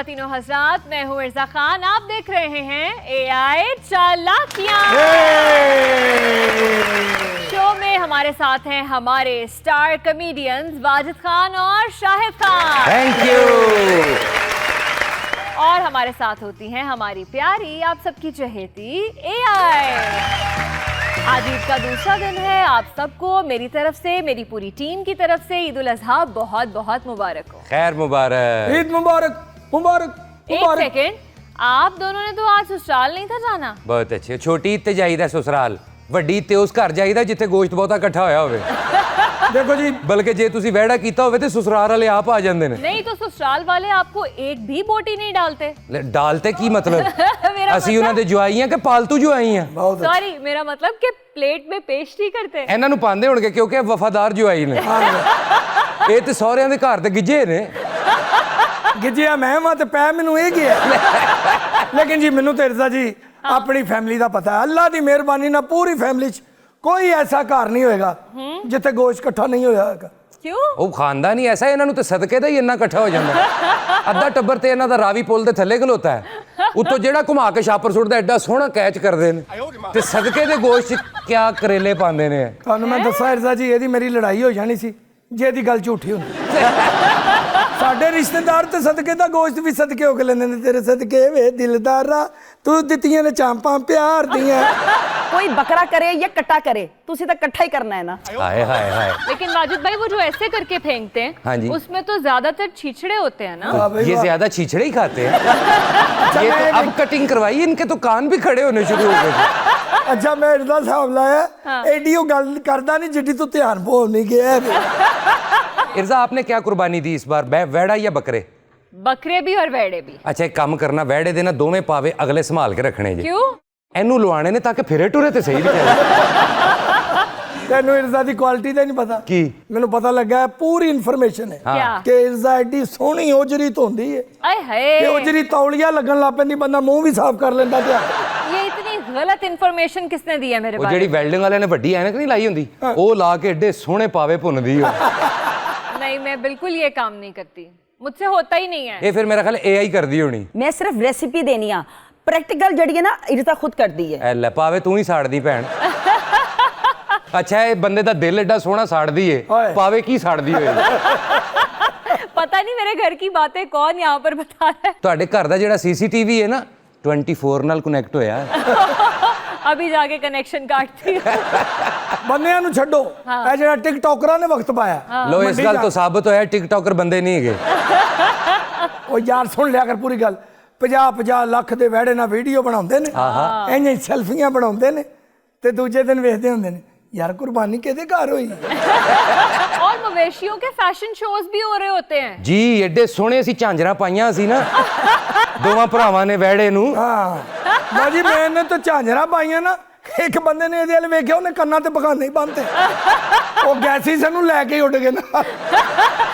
ख्वातीनो हज़रात, मैं हूँ इर्जा खान। आप देख रहे हैं एआई चालाकियां। शो में हमारे साथ हैं हमारे स्टार कॉमेडियंस वाजिद खान और शाहिद खान। Thank you. और हमारे साथ होती हैं हमारी प्यारी, आप सबकी चहेती एआई। आज ईद का दूसरा दिन है। आप सबको मेरी तरफ से, मेरी पूरी टीम की तरफ से ईद उल अज़हा बहुत बहुत मुबारक हो। खैर मुबारक। ईद मुबारक मुबारक। एक सेकेंड, आप दोनों ने तो आज ससुराल नहीं था जाना? बहुत अच्छे। छोटी ईद ते जाईदा ससुराल, वड्डी ईद ते उस घर जाईदा जिथे गोश्त बहुता इकट्ठा होया होवे। देखो जी, बल्कि जे तुसी वहड़ा कीता होवे ते ससुराल वाले आप आ जांदे ने। नहीं तो ससुराल वाले आपको एक भी बोटी नहीं डालते। डालते की मतलब? मेरा ਅਸੀਂ ਉਹਨਾਂ ਦੇ ਜਵਾਈ ਆ ਕਿ ਪਾਲਤੂ ਜਵਾਈ ਆ? सॉरी, मेरा मतलब कि प्लेट में पेश नहीं करते। ਇਹਨਾਂ ਨੂੰ ਪਾਉਂਦੇ ਹੋਣਗੇ ਕਿਉਂਕਿ ਇਹ ਵਫਾਦਾਰ ਜਵਾਈ ਨੇ। ਇਹ ਤੇ ਸਹੁਰਿਆਂ ਦੇ ਘਰ ਦੇ ਗਿੱਜੇ ਨੇ। ਗਿੱਜਿਆ ਮੈਂ ਵਾਂ ਤੇ ਪੈ ਮੈਨੂੰ ਇਹ ਗਿਆ। ਲੇਕਿਨ ਜੀ ਮੈਨੂੰ ਤੇ ਇਰਜ਼ਾ ਜੀ ਆਪਣੀ ਫੈਮਿਲੀ ਦਾ ਪਤਾ ਹੈ। ਅੱਲਾ ਦੀ ਮਿਹਰਬਾਨੀ ਨਾਲ ਪੂਰੀ ਫੈਮਿਲੀ 'ਚ ਕੋਈ ਐਸਾ ਘਰ ਨਹੀਂ ਹੋਏਗਾ ਜਿੱਥੇ ਗੋਸ਼ਤ ਇਕੱਠਾ ਨਹੀਂ ਹੋਇਆ ਹੋਵੇਗਾ। क्यों? ਉਹ ਖਾਨਦਾਨ ਹੀ ਐਸਾ, ਇਹਨਾਂ ਨੂੰ ਤੇ ਸਦਕੇ ਦਾ ਹੀ ਇੰਨਾ ਇਕੱਠਾ ਹੋ ਜਾਂਦਾ। ਅੱਧਾ ਟੱਬਰ ਤੇ ਇਹਨਾਂ ਦਾ ਰਾਵੀ ਪੁੱਲ ਦੇ ਥੱਲੇ ਖਲੋਤਾ ਹੈ। ਉੱਤੋਂ ਜਿਹੜਾ ਘੁਮਾ ਕੇ ਛਾਪਰ ਸੁੱਟਦਾ ਐਡਾ ਸੋਹਣਾ ਕੈਚ ਕਰਦੇ ਨੇ ਤੇ ਸਦਕੇ ਦੇ ਗੋਸ਼ਤ 'ਚ ਕਿਆ ਕਰੇਲੇ ਪਾਉਂਦੇ ਨੇ। ਤੁਹਾਨੂੰ ਮੈਂ ਦੱਸਾਂ ਇਰਜ਼ਾ ਜੀ, ਇਹਦੀ ਮੇਰੀ ਲੜਾਈ ਹੋ ਜਾਣੀ ਸੀ ਜੇ ਇਹਦੀ ਗੱਲ ਝੂਠੀ ਹੁੰਦੀ। ਸਾਡੇ ਰਿਸ਼ਤੇਦਾਰ ਤੇ ਸਦਕੇ ਦਾ ਗੋਸ਼ਤ ਵੀ ਸਦਕੇ ਹੋ ਕੇ ਲੈਂਦੇ ਨੇ। ਤੇਰੇ ਸਦਕੇ ਵੇ ਦਿਲਦਾਰਾ, ਤੂੰ ਦਿੱਤੀਆਂ ਨੇ ਚਾਂਪਾਂ ਪਿਆਰ ਦੀਆਂ। कोई बकरा करे या कट्टा करे, तुसी तो कट्ठा ही करना है ना। हाय हाय हाय। लेकिन वाजिद भाई वो जो ऐसे करके फेंकते हैं, हाँ जी, उसमें तो ज्यादातर छीछड़े होते हैं ना। ये ज्यादा छीछड़े ही खाते हैं। ये तो अब कटिंग करवाई, इनके तो कान भी खड़े होने शुरू हो गए। अच्छा मैं इरदा साहब लाया एडी गल करदा नहीं जिड्डी तू ध्यान भोल नहीं गया। इर्जा आपने क्या कुर्बानी दी इस बार, वैड़ा या बकरे? बकरे भी और वेड़े भी। अच्छा एक काम करना, वैड़े देना दोवें पावे अगले संभाल के रखने जी। क्यों? ਇਹਨੂੰ ਲਵਾਣੇ ਨੇ ਤਾਂ ਕਿ ਫਿਰੇ ਟੁਰੇ ਤੇ ਸਹੀ ਵਿਚਾਰੇ। ਤੈਨੂੰ ਇਰਜ਼ਾ ਦੀ ਕੁਆਲਿਟੀ ਦਾ ਨਹੀਂ ਪਤਾ? ਕੀ? ਮੈਨੂੰ ਪਤਾ ਲੱਗਾ ਪੂਰੀ ਇਨਫੋਰਮੇਸ਼ਨ ਹੈ ਕਿ ਇਰਜ਼ਾ ਐਡੀ ਸੋਹਣੀ ਉਜਰੀ ਧੋਂਦੀ ਹੈ। आए हाय, ਤੇ ਉਜਰੀ ਤੌਲੀਆ ਲੱਗਣ ਲੱਗ ਪੈਂਦੀ, ਬੰਦਾ ਮੂੰਹ ਵੀ ਸਾਫ਼ ਕਰ ਲੈਂਦਾ। ਤੇ ये इतनी गलत इन्फॉर्मेशन किसने दी है मेरे ਉਹ बारे ਜਿਹੜੀ ਵੈਲਡਿੰਗ ਵਾਲਿਆਂ ਨੇ ਵੱਡੀ ਐਨਕ ਨਹੀਂ ਲਾਈ ਹੁੰਦੀ, ਉਹ ਲਾ ਕੇ ਐਡੇ ਸੋਹਣੇ ਪਾਵੇ ਭੁੰਨਦੀ ਉਹ। में? नहीं, मैं बिल्कुल ये काम नहीं करती, मुझसे होता ही नहीं है। ਇਹ ਫਿਰ ਮੇਰਾ ਖਿਆਲ AI ਕਰਦੀ ਹੋਣੀ। मैं सिर्फ रेसिपी देनी आ, प्रैक्टिकल जड़ी है ना इर्जा खुद कर दी है। ਐ ਲੈ ਪਾਵੇ ਤੂੰ ਹੀ ਸਾੜਦੀ ਭੈਣ। ਅੱਛਾ ਇਹ ਬੰਦੇ ਦਾ ਦਿਲ ਐਡਾ ਸੋਹਣਾ ਸਾੜਦੀ ਏ, ਪਾਵੇ ਕੀ ਸਾੜਦੀ ਹੋਏ। पता नहीं मेरे घर की बातें कौन यहाँ पर बता रहा है। ਤੁਹਾਡੇ ਘਰ ਦਾ ਜਿਹੜਾ CCTV ਹੈ ਨਾ 24 ਨਾਲ ਕਨੈਕਟ ਹੋਇਆ। अभी जाके कनेक्शन काटती हूँ। ਬੰਦਿਆਂ ਨੂੰ ਛੱਡੋ, ਇਹ ਜਿਹੜਾ ਟਿਕਟੋਕਰਾਂ ਨੇ ਵਕਤ ਪਾਇਆ। ਲੋ ਇਸ ਗੱਲ ਤੋਂ ਸਾਬਤ ਹੋਇਆ ਟਿਕਟੋਕਰ ਬੰਦੇ ਨਹੀਂ ਹੈਗੇ। ਉਹ ਯਾਰ ਸੁਣ ਲਿਆ ਕਰ ਪੂਰੀ ਗੱਲ। 50 ਲੱਖ ਦੇ ਵਹਿੜੇ ਨਾਲ ਵੀਡੀਓ ਬਣਾਉਂਦੇ ਨੇ, ਇੰਨੇ ਸੈਲਫੀਆਂ ਬਣਾਉਂਦੇ ਨੇ ਤੇ ਦੂਜੇ ਦਿਨ ਵੇਖਦੇ ਹੁੰਦੇ ਨੇ ਯਾਰ ਕੁਰਬਾਨੀ ਕਿਹਦੇ ਘਰ ਹੋਈ। और मवेशियों के फैशन शोज भी हो रहे होते हैं ਜੀ। ਐਡੇ ਸੋਹਣੇ ਅਸੀਂ ਝਾਂਜਰਾਂ ਪਾਈਆਂ ਸੀ ਨਾ ਦੋਵਾਂ ਭਰਾਵਾਂ ਨੇ ਵਹਿੜੇ ਨੂੰ। ਹਾਂ ਬਾਜੀ ਮੈਨੇ ਤਾਂ ਝਾਂਜਰਾਂ ਪਾਈਆਂ ਨਾ, ਇੱਕ ਬੰਦੇ ਨੇ ਇਹਦੇ ਵੱਲ ਵੇਖਿਆ, ਉਹਨੇ ਕੰਨਾਂ ਤੇ ਬਗਾਨੇ ਹੀ ਬੰਨਤੇ। ਉਹ ਗੈਸੀ ਸਾਨੂੰ ਲੈ ਕੇ ਉੱਡ ਗਏ ਨਾ।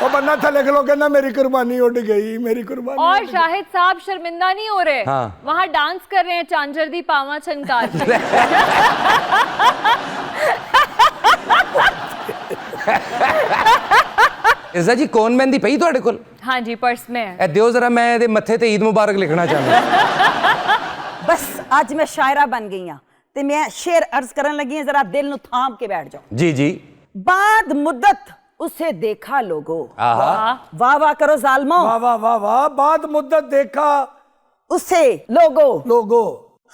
ਉਹ ਬੰਦਾ ਥੱਲੇ ਖਲੋ ਕਹਿੰਦਾ ਮੇਰੀ ਕੁਰਬਾਨੀ ਉੱਡ ਗਈ, ਮੇਰੀ ਕੁਰਬਾਨੀ। और शाहिद साहब शर्मिंदा नहीं हो रहे। हाँ। वहाँ डांस कर रहे हैं चांजर दी पावा छनकार के। ਇਜ਼ਾ ਜੀ ਕੌਣ ਮਹਿੰਦੀ ਪਈ ਤੁਹਾਡੇ ਕੋਲ? हाँ जी, पर्स में है। ਇਹ ਦਿਓ ਜ਼ਰਾ, ਮੈਂ ਇਹਦੇ ਮੱਥੇ ਤੇ ਈਦ ਮੁਬਾਰਕ ਲਿਖਣਾ ਚਾਹੁੰਦਾ। बस आज मैं शायरा बन गई हाँ, ते मैं शेर अर्ज करन लगी, जरा दिल नु थाम के बैठ जाओ। जी जी। बाद मुद्दत उसे देखा लोगो, आहा। वाह वाह करो जालमो, वाह वाह वाह वाह। बाद मुद्दत देखा उसे लोगो, लोगो,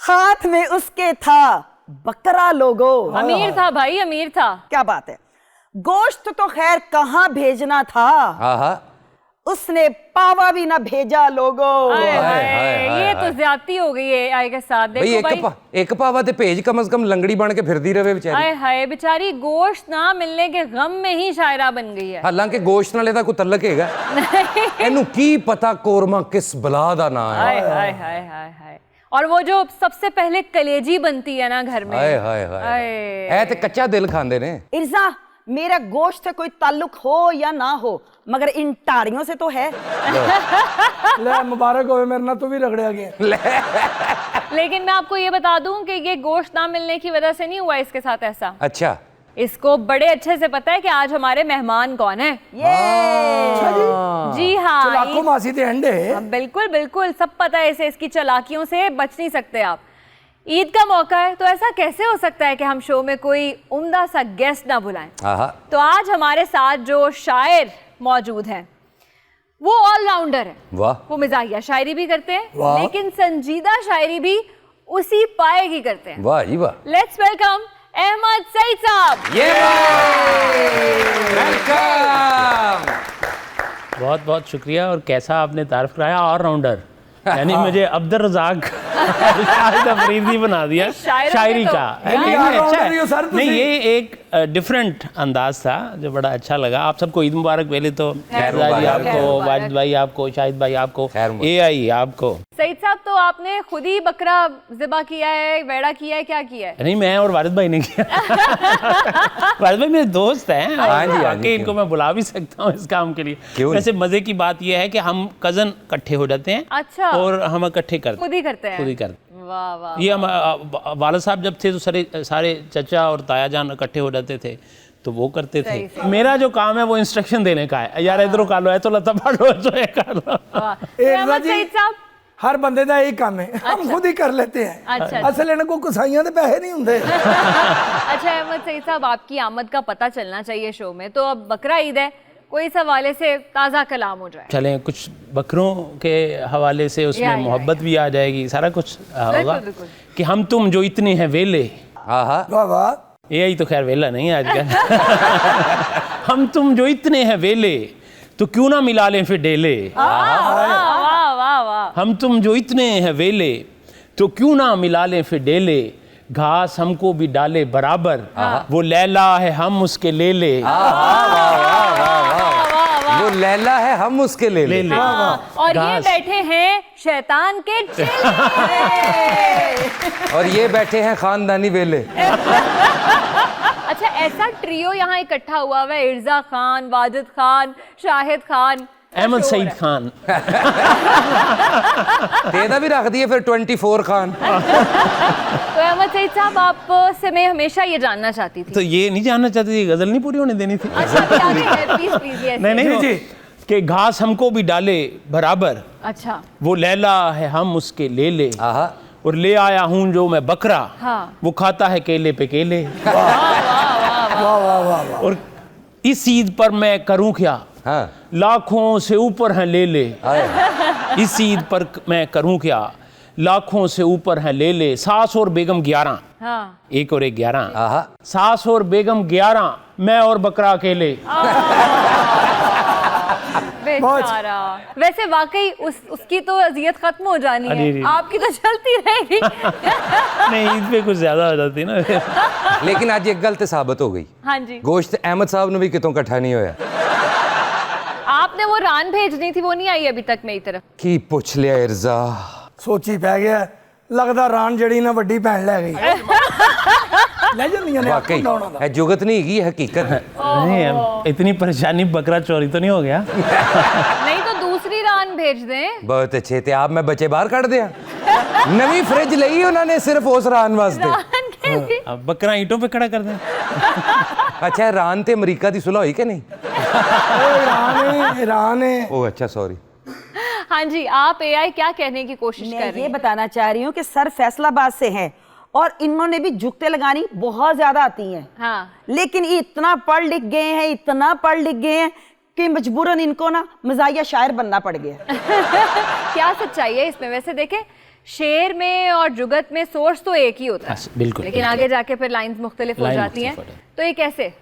हाथ में उसके था बकरा लोगो। अमीर था भाई, अमीर था। क्या बात है। गोश्त तो खैर कहाँ भेजना था, आहा। उसने पावा भी ना भेजा लोगो। आए हाय, हाय, ये तो ज्यादती हो गई है AI के साथ। भाई देखो भाई, एक पावा ते भेज कम से कम लंगड़ी बन के फिरदी रहे बेचारी। आए हाय, बेचारी गोश्त ना मिलने के गम में ही शायरा बन गई है। हालांकि गोश्त नाले दा कोई तल्लक हैगा, ਇਹਨੂੰ ਕੀ ਪਤਾ ਕੋरमा किस बला दा ना है। हाय हाय हाय हाय हाय। और वो जो सबसे पहले कलेजी बनती है ना घर में। हाय हाय हाय। ऐ ते कच्चा दिल खांदे ने। इर्जा मेरा गोश्त से कोई ताल्लुक हो या ना हो, मगर इन टारियों से तो है। ले मुबारक होवे, मेरे ना तू भी रगड़िया गया। लेकिन मैं आपको ये बता दूं कि ये गोश्त ना मिलने की वजह से नहीं हुआ इसके साथ ऐसा। अच्छा इसको बड़े अच्छे से पता है कि आज हमारे मेहमान कौन है। जी हाँ, चलाको मासी ते अंडे। बिल्कुल बिल्कुल, सब पता है इसे, इसकी चालाकियों से बच नहीं सकते आप। ईद का मौका है तो ऐसा कैसे हो सकता है कि हम शो में कोई उम्दा सा गेस्ट ना बुलाएं। तो आज हमारे साथ जो शायर मौजूद हैं वो ऑलराउंडर है। वाह। वो मिजाहिया शायरी भी करते हैं वाह। लेकिन संजीदा शायरी भी उसी पाए की करते हैं। वाह जी वाह। लेट्स वेलकम अहमद सईद साहब। ये वेलकम। बहुत बहुत शुक्रिया। और कैसा आपने तारीफ कराया, ऑलराउंडर, यानी मुझे अब्दुल रज़ाक शाहिद अफरीदी बना दिया शायरी का। नहीं, ये एक डिफरेंट अंदाज था जो बड़ा अच्छा लगा। आप सबको ईद मुबारक पहले तो, जी आपको, वाजिद भाई आपको, शाहिद भाई आपको, AI आपको। सईद साहब, तो आपने खुद ही बकरा ज़िबा किया है, वेड़ा किया है, क्या किया है? नहीं, मैं और वारिद भाई ने किया। वारिद भाई मेरे दोस्त हैं, आके इनको मैं बुला भी सकता हूँ इस काम के लिए। वैसे मजे की बात यह है कि हम कजन इकट्ठे हो जाते हैं। अच्छा। और हम इकट्ठे करते, खुद ही करते हैं? खुद ही करते। वाह वाह। ये हम वालिद साहब जब थे तो सारे चचा और ताया जान इकट्ठे हो जाते थे तो वो करते थे। मेरा जो काम है वो इंस्ट्रक्शन देने का है, यार इधरों कर लो, है तो लता पढ़ो, तो ये कर लो। अहमद सईद साहब, हर बंदे का यही काम है, हम खुद ही कर लेते हैं। अच्छा। असल इनको कुसाइयां दे पैसे नहीं होंगे। अच्छा अहमद सईद साहब, आपकी आमद का पता चलना चाहिए शो में, तो अब बकरा ईद है, कोई इस हवाले से ताज़ा कलाम हो जाए। चलें, कुछ बकरों के हवाले से उसमें मोहब्बत भी आ जाएगी, सारा कुछ होगा कि हम तुम जो इतने हैं वेले। वाह वाह। यही तो खैर वेला नहीं है आजकल। हम तुम जो इतने हैं वेले तो क्यों ना मिला लें फिर डेले। वाह वाह वाह। हम तुम जो इतने हैं वेले तो क्यों ना मिला लें फिर डेले, घास हमको भी डाले बराबर, वो लैला है हम उसके ले ले। वो लैला है हम उसके ले ले। और ये बैठे हैं शैतान के चेले। और ये बैठे हैं खानदानी वेले। अच्छा, ऐसा ट्रियो यहाँ इकट्ठा हुआ है, इर्जा खान, वाजिद खान, शाहिद खान, अहमद सईद खान। तेरा भी रख दिए फिर 24 खान। तो अहमद सईद साहब, आपसे मैं हमेशा ये जानना चाहती थी। तो ये नहीं जानना चाहती थी, गजल नहीं पूरी होने देनी थी। अच्छा, अभी आगे है, प्लीज प्लीज। नहीं जी, कि घास हमको भी डाले बराबर, अच्छा, वो लैला है हम उसके ले ले, और ले आया हूँ जो मैं बकरा, वो खाता है केले पे केले। और इस ईद पर मैं करूँ क्या, लाखों से ऊपर हैं ले ले। इस ईद पर मैं करूँ क्या, लाखों से ऊपर हैं ले ले। सास और बेगम 11, एक और एक 11, सास और बेगम 11, मैं और बकरा अकेले। बेचारा। वैसे वाकई उसकी तो अजियत खत्म हो जानी है, आपकी तो चलती रहेगी। नहीं, ईद पे कुछ ज्यादा हो जाती ना। लेकिन आज एक गलत साबित हो गई। हाँ जी। गोश्त अहमद साहब ने भी कितों इकट्ठा नहीं होया। आपने वो रान भेजनी थी, वो नहीं आई अभी तक मेरी तरफ। की पूछ लिया इर्जा, सोची पै गया, लगदा रान जड़ी ना वड्डी भैन ले गई। ले जंदियां ने वाकई है, जुगत नहीं है, हकीकत है। नहीं, इतनी परेशानी, बकरा चोरी तो नहीं हो गया? नहीं तो दूसरी रान भेज दें। बहुत अच्छे थे आप, मैं बच्चे बाहर काट दिया। नवी फ्रिज ली उन्होंने सिर्फ उस रान वास्ते। अब बकरा ईंटों पे खड़ा कर दें। अच्छा, रान ते अमरीका दी सुलह हुई कि नहीं? ईरान है। ओह अच्छा, सॉरी। हाँ जी, आप AI क्या कहने की कोशिश कर रही हैं? ये बताना चाह रही हूँ कि सर फैसलाबाद से हैं और इन्होंने भी जुगते लगानी बहुत ज्यादा आती हैं। हाँ। लेकिन ये इतना पढ़ लिख गए हैं, इतना पढ़ लिख गए हैं कि मजबूरन इनको ना मजाहिया शायर बनना पड़ गया। क्या सच्चाई है इसमें? वैसे देखें, शेर में और जुगत में सोर्स तो एक ही होता है, बिल्कुल, लेकिन आगे जाके फिर लाइंस मुख्तलिफ हो जाती हैं। तो ये कैसे?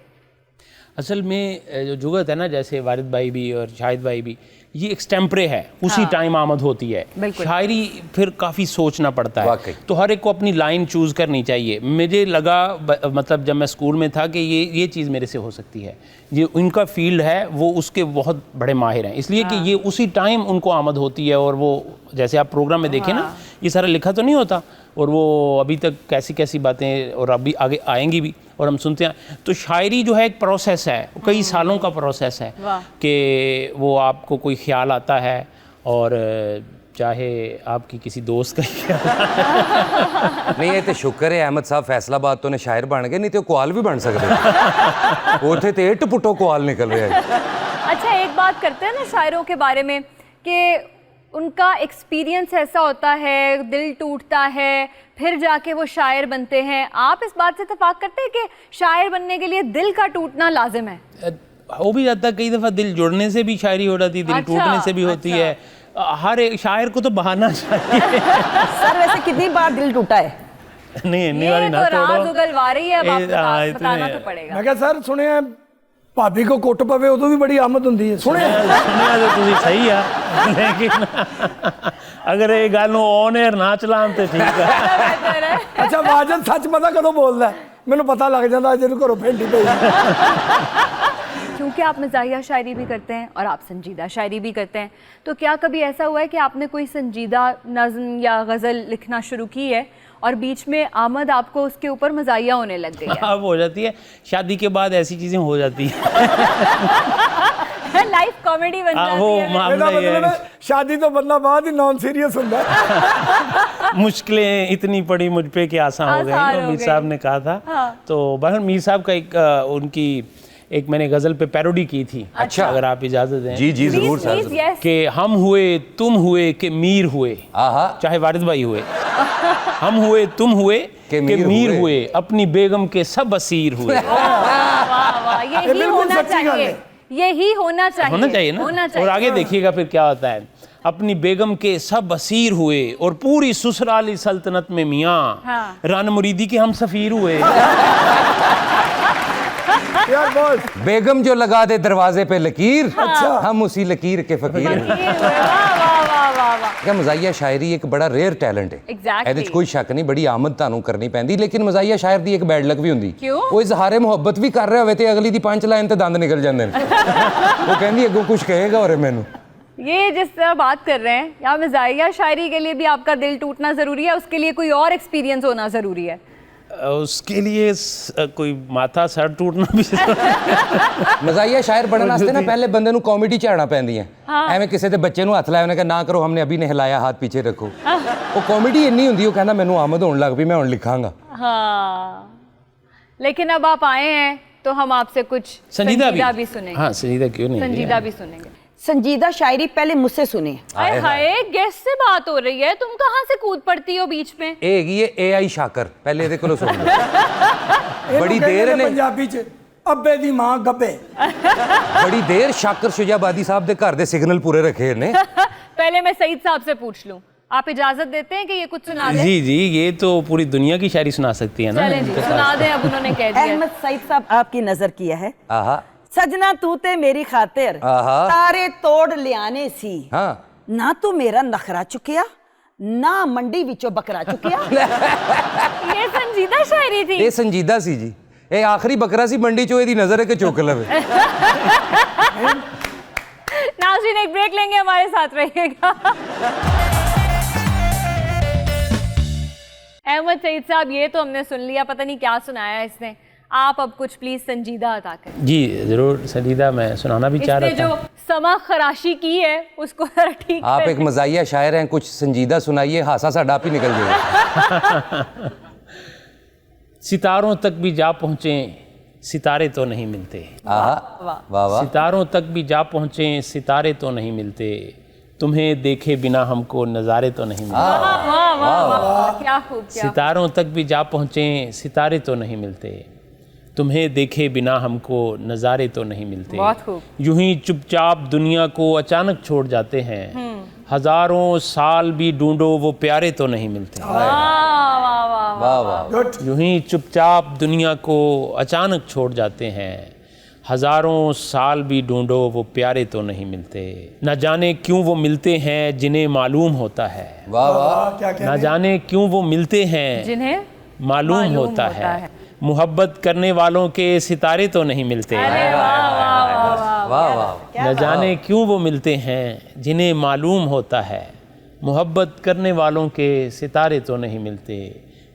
असल में जो जुगत है ना, जैसे वारिद भाई भी और शाहिद भाई भी, ये एक्सटेम्परे है, उसी टाइम आमद होती है। शायरी फिर काफ़ी सोचना पड़ता है, तो हर एक को अपनी लाइन चूज़ करनी चाहिए। मुझे लगा मतलब जब मैं स्कूल में था कि ये चीज़ मेरे से हो सकती है, ये उनका फील्ड है, वो उसके बहुत बड़े माहिर हैं, इसलिए कि ये उसी टाइम उनको आमद होती है। और वो जैसे आप प्रोग्राम में देखें ना, ये सारा लिखा तो नहीं होता, और वो अभी तक कैसी कैसी बातें और अभी आगे आएंगी भी, और हम सुनते हैं। तो शायरी जो है एक प्रोसेस है, कई सालों का प्रोसेस है कि वो आपको कोई ख्याल आता है और चाहे आपकी किसी दोस्त का ही नहीं ये तो शुक्र है अहमद साहब फैसलाबाद तो ने शायर बन गए, नहीं तो कुआल भी बन सकते उथे तो इट पुटो कुआल निकल रहा है। अच्छा एक बात करते हैं ना शायरों के बारे में कि उनका एक्सपीरियंस ऐसा होता है, दिल टूटता है, फिर जाके वो शायर बनते हैं। आप इस बात से इत्तेफाक करते हैं कि शायर बनने के लिए दिल का टूटना लाजिम है? हो भी जाता है, कई दफ़ा दिल जुड़ने से भी शायरी हो जाती है, दिल टूटने से भी होती है। हर एक शायर को तो बहाना चाहिए। सर वैसे कितनी बार दिल टूटा है? नहीं इतनी ये बारी ना तो राज तोड़ो। उगलवा रही है, अब आप बताना तो मैं पड़ेगा। क्या सर सुने भाभी को कुट पवे उदों भी बड़ी आमद होंगी है, सुने सुनिया तो तुझे सही है, लेकिन अगर ये गल ऑन एयर ना चलान तो ठीक है। अच्छा वाजद सच पता कदों बोलता है? मैंने पता लग जाता जिन्हों घरों फेंटी पई। क्योंकि आप मज़ाहिया शायरी भी करते हैं और आप संजीदा शायरी भी करते हैं, तो क्या कभी ऐसा हुआ है कि आपने कोई संजीदा नज़्म या गज़ल लिखना शुरू की है और बीच में आमद आपको उसके ऊपर मज़ाहिया होने लग गई है? अब हो जाती है, शादी के बाद ऐसी चीज़ें हो जाती हैं। लाइफ कॉमेडी बन जाती वो है। मामला ये मतलब है, शादी तो बंदा बाद ही नॉन सीरियस होता है। मुश्किलें इतनी पड़ी मुझ पे कि आसान हो आसान गई, हो मीर गई। साहब ने कहा था। तो बहर मीर साहब का एक उनकी एक मैंने गज़ल पे पैरोडी की थी। अच्छा। अगर आप इजाज़त दें। जी जी जरूर Please, please, सर। yes. कि हम हुए तुम हुए कि मीर हुए, आहा चाहे वारिद भाई हुए। हम हुए तुम हुए कि कि मीर हुए। हुए, अपनी बेगम के सब असीर हुए। वाह वाह, ये यही बिल्कुल होना सच्ची गल चाहिए, है। यही होना चाहिए। होना चाहिए ना। होना चाहिए। और आगे देखिएगा फिर क्या होता है। अपनी बेगम के सब असीर हुए और पूरी ससुराली सल्तनत में मियाँ हाँ। रान मुरीदी के हम सफ़ीर हुए। यार बॉस बेगम जो लगा दे दरवाजे पे लकीर, अच्छा। हम उसी लकीर के फकीर हैं। वाह वाह वाह वाह वाह। क्या मज़ाहिया शायरी एक बड़ा रेयर टैलेंट है। Exactly. ਇਹਦੇ 'ਚ ਕੋਈ ਸ਼ੱਕ ਨਹੀਂ, ਬੜੀ ਆਮਦ ਤੁਹਾਨੂੰ ਕਰਨੀ ਪੈਂਦੀ, ਲੇਕਿਨ ਮਜ਼ਾਹੀਆ ਸ਼ਾਇਰ ਦੀ ਇੱਕ ਬੈਡ ਲੱਕ ਵੀ ਹੁੰਦੀ। ਕਿਉਂ? ਉਹ ਇਜ਼ਹਾਰੇ ਮੁਹੱਬਤ ਵੀ ਕਰ ਰਿਹਾ ਹੋਵੇ ਤੇ ਅਗਲੀ ਦੀ ਪੰਚ ਲਾਈਨ ਤੇ ਦੰਦ ਨਿਕਲ ਜਾਂਦੇ ਨੇ। ਉਹ ਕਹਿੰਦੀ ਅੱਗੋਂ ਕੁਝ ਕਹੇਗਾ ਔਰ ਮੈਨੂੰ। ये जिस तरह बात कर रहे हैं, या मज़ाहिया शायरी के लिए भी आपका दिल टूटना ज़रूरी है, उसके लिए कोई और एक्सपीरियंस होना ज़रूरी है? उसके लिए कोई माथा सर टूटना भी ਮਜ਼ਾਹੀਆ ਸ਼ਾਇਰ ਬਣਨ ਵਾਸਤੇ ਨਾ ਪਹਿਲੇ ਬੰਦੇ ਨੂੰ ਕਾਮੇਡੀ ਝਾੜਨਾ ਪੈਂਦੀਆਂ। ਐਵੇਂ ਕਿਸੇ ਦੇ ਬੱਚੇ ਨੂੰ ਹੱਥ ਲਾਇਆ ਉਹਨੇ ਕਿਹਾ ਨਾ ਕਰੋ, ਹਮਨੇ ਅਭੀ ਨਹੀਂ ਹਿਲਾਇਆ, ਹੱਥ ਪਿੱਛੇ ਰੱਖੋ। ਉਹ ਕਾਮੇਡੀ ਇੰਨੀ ਹੁੰਦੀ, ਉਹ ਕਹਿੰਦਾ ਮੈਨੂੰ ਆਮਦ ਹੋਣ ਲੱਗ ਪਈ, ਮੈਂ ਹੁਣ ਲਿਖਾਂਗਾ। हाँ, लेकिन अब आप आए हैं तो हम आपसे कुछ संजीदा भी सुनेंगे। हाँ संजीदा क्यों नहीं। संजीदा भी सुनेंगे। संजीदा शायरी पहले मुझसे सुने। हाय हाय, गेस्ट से बात हो रही है, तुम कहाँ से कूद पड़ती हो बीच में? ਇਹ ਹੈਗੀ ਹੈ AI ਸ਼ਾਕਰ, ਪਹਿਲੇ ਇਹਦੇ ਕੋਲੋਂ ਸੁਣ ਲਓ। ਬੜੀ ਇਹਨੂੰ ਦੇਰ ਕਹਿੰਦੇ ਨੇ ਪੰਜਾਬੀ ਚ ਅੱਬੇ ਦੀ ਮਾਂ ਗੱਬੇ। ਬੜੀ ਦੇਰ ਸ਼ਾਕਰ ਸ਼ੁਜਾਬਾਦੀ ਸਾਹਿਬ ਦੇ ਘਰ ਦੇ ਸਿਗਨਲ ਪੂਰੇ ਰੱਖੇ ਨੇ। पहले मैं सईद साहब से पूछ लूं, आप इजाजत देते हैं कि ये कुछ सुना दें? जी जी, ये तो पूरी दुनिया की शायरी सुना सकती है ना। चलें जी, सुना दें, अब उन्होंने कह दिया। अहमद सईद साहब आपकी नजर किया है। ਆਹਾ सजना तू ते मेरी खातिर आहा। तारे तोड़ लियाने सी, ਹਾਂ ना तू मेरा नखरा चुकिया ना मंडी विचों बकरा चुकिया। ये संजीदा शायरी थी। ਇਹ ਸੰਜੀਦਾ ਸੀ ਜੀ। ਇਹ ਆਖਰੀ ਬੱਕਰਾ ਸੀ ਮੰਡੀ ਚੋਂ, ਇਹਦੀ ਨਜ਼ਰ ਹੈ ਕਿ ਚੁੱਕ ਲਵੇ। नाज़रीन एक ब्रेक लेंगे, हमारे साथ रहिएगा। अहमद सईद साहब, ये तो हमने सुन लिया, पता नहीं क्या सुनाया इसने। आप अब कुछ प्लीज संजीदा अदा करें। जी जरूर संजीदा, मैं सुनाना भी चाह इसने रहा जो था। समा खराशी की है उसको जरा ठीक आप कर एक मज़ाहिया शायर हैं, कुछ संजीदा सुनाइए, हासा सा डाप ही निकल जाएगा। सितारों तक भी जा पहुँचे सितारे तो नहीं मिलते। आहा वाह वाह। सितारों तक भी जा पहुँचे सितारे तो नहीं मिलते, तुम्हें देखे बिना हमको नज़ारे तो नहीं मिलते। वाह वाह वाह वाह, क्या खूब, क्या सितारों तक भी जा पहुँचे सितारे तो नहीं मिलते, तुम्हें देखे बिना हमको नज़ारे तो नहीं मिलते। बहुत खूब। यूं ही चुपचाप दुनिया को अचानक छोड़ जाते हैं, हजारों साल भी ढूंढो वो प्यारे तो नहीं मिलते। वाह वाह वाह वाह वाह। गुड। यूं ही चुपचाप दुनिया को अचानक छोड़ जाते हैं, हजारों साल भी ढूंढो वो प्यारे तो नहीं मिलते। न जाने क्यों वो मिलते हैं जिन्हें मालूम होता है, वाह वाह। क्या न जाने क्यों वो मिलते हैं जिन्हें मालूम होता है, मोहब्बत करने वालों के सितारे तो नहीं मिलते। अरे वाह वाह वाह वाह। वाह वाह। न जाने क्यों वो मिलते हैं जिन्हें मालूम होता है, मोहब्बत करने वालों के सितारे तो नहीं मिलते।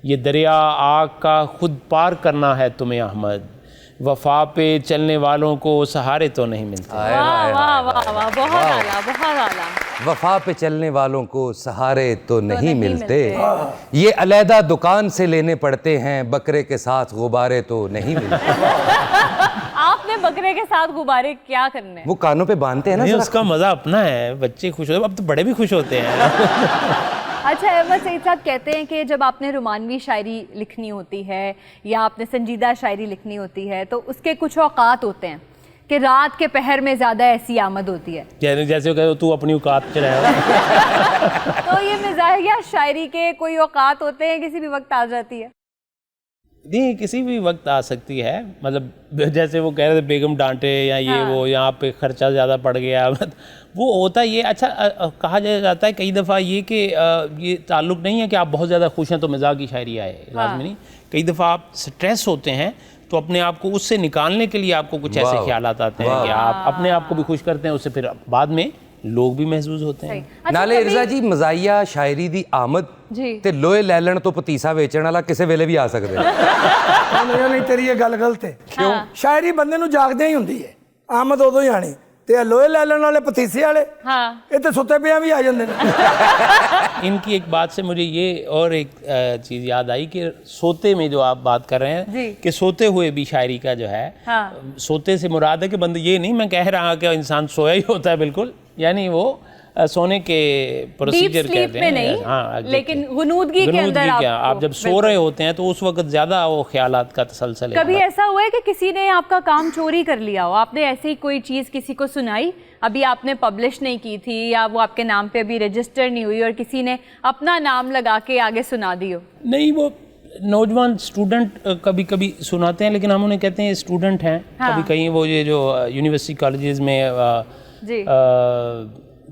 ये दरिया आग का खुद पार करना है तुम्हें अहमद, वफा पे चलने वालों को सहारे तो नहीं मिलते। वाह वाह वाह वाह, बहुत आला, बहुत आला। वफा पे चलने वालों को सहारे तो नहीं मिलते, ये अलहदा दुकान से लेने पड़ते हैं, बकरे के साथ गुब्बारे तो नहीं मिलते। आपने बकरे के साथ गुब्बारे क्या करने? वो कानों पे बांधते हैं ना नहीं, जरा। उसका मजा अपना है, बच्चे खुश होते हैं, अब तो बड़े भी खुश होते हैं। अच्छा, अहमद सईद साहब कहते हैं कि जब आपने रोमानवी शायरी लिखनी होती है या आपने संजीदा शायरी लिखनी होती है तो उसके कुछ औकात होते हैं कि रात के पहर में ज़्यादा ऐसी आमद होती है। जैसे कहो तू अपनी औकात पे रहे। तो ये मिजाहिया शायरी के कोई औकात होते हैं, किसी भी वक्त आ जाती है? नहीं, किसी भी वक्त आ सकती है, मतलब जैसे वो कह रहे थे बेगम डांटे या ये हाँ। वो यहाँ पे खर्चा ज़्यादा पड़ गया, वो होता ये। अच्छा, कहा जाता है कई दफ़ा ये कि ये ताल्लुक़ नहीं है कि आप बहुत ज़्यादा खुश हैं तो मिजाज की शायरी आए, लाज़मी नहीं। कई दफ़ा आप स्ट्रेस होते हैं तो अपने आप को उससे निकालने के लिए आपको कुछ ऐसे ख्यालात आते हैं कि आप अपने आप को भी खुश करते हैं, उससे फिर बाद में लोग भी महसूस होते हैं। अच्छा, नाले इरजा जी, मजाहिया शायरी दी आमद ते लोहे लैलन तो पतीसा वेचण वाला किसी वेले भी आ सकते हैं। नहीं, तेरी ये गल गलत है। क्यों? शायरी बंदे ਨੂੰ ਜਾਗਦੇ ਹੀ ਹੁੰਦੀ ਹੈ, ਆਮਦ ਉਦੋਂ ਹੀ ਆਣੀ ਤੇ ਲੋਹੇ ਲੈ ਲੈਣ ਵਾਲੇ ਪਤੀਸੇ ਵਾਲੇ ਇਹ ਤੇ ਸੁੱਤੇ ਪਿਆਂ ਵੀ ਆ ਜਾਂਦੇ ਨੇ। इनकी एक बात से मुझे ये और एक चीज़ याद आई कि सोते में जो आप बात कर रहे हैं कि सोते हुए भी शायरी का जो है, सोते से मुराद है कि बंदे, ये नहीं मैं कह रहा कि इंसान सोया ही होता है, बिल्कुल, यानी वो सोने के प्रोसीजर कहते हैं। नहीं, हाँ, लेकिन गुनूदगी के अंदर आप जब सो रहे होते हैं तो उस वक्त ज़्यादा वो ख्यालात का तसलसल है। कभी ऐसा हुआ है कि किसी ने आपका काम चोरी कर लिया हो, आपने ऐसी कोई चीज़ किसी को सुनाई, अभी आपने पब्लिश नहीं की थी या वो आपके नाम पे अभी रजिस्टर नहीं हुई और किसी ने अपना नाम लगा के आगे सुना दी हो? नहीं, वो नौजवान स्टूडेंट कभी कभी सुनाते हैं, लेकिन हम उन्हें कहते हैं स्टूडेंट हैं। कभी कहीं वो ये जो यूनिवर्सिटी कॉलेजेस में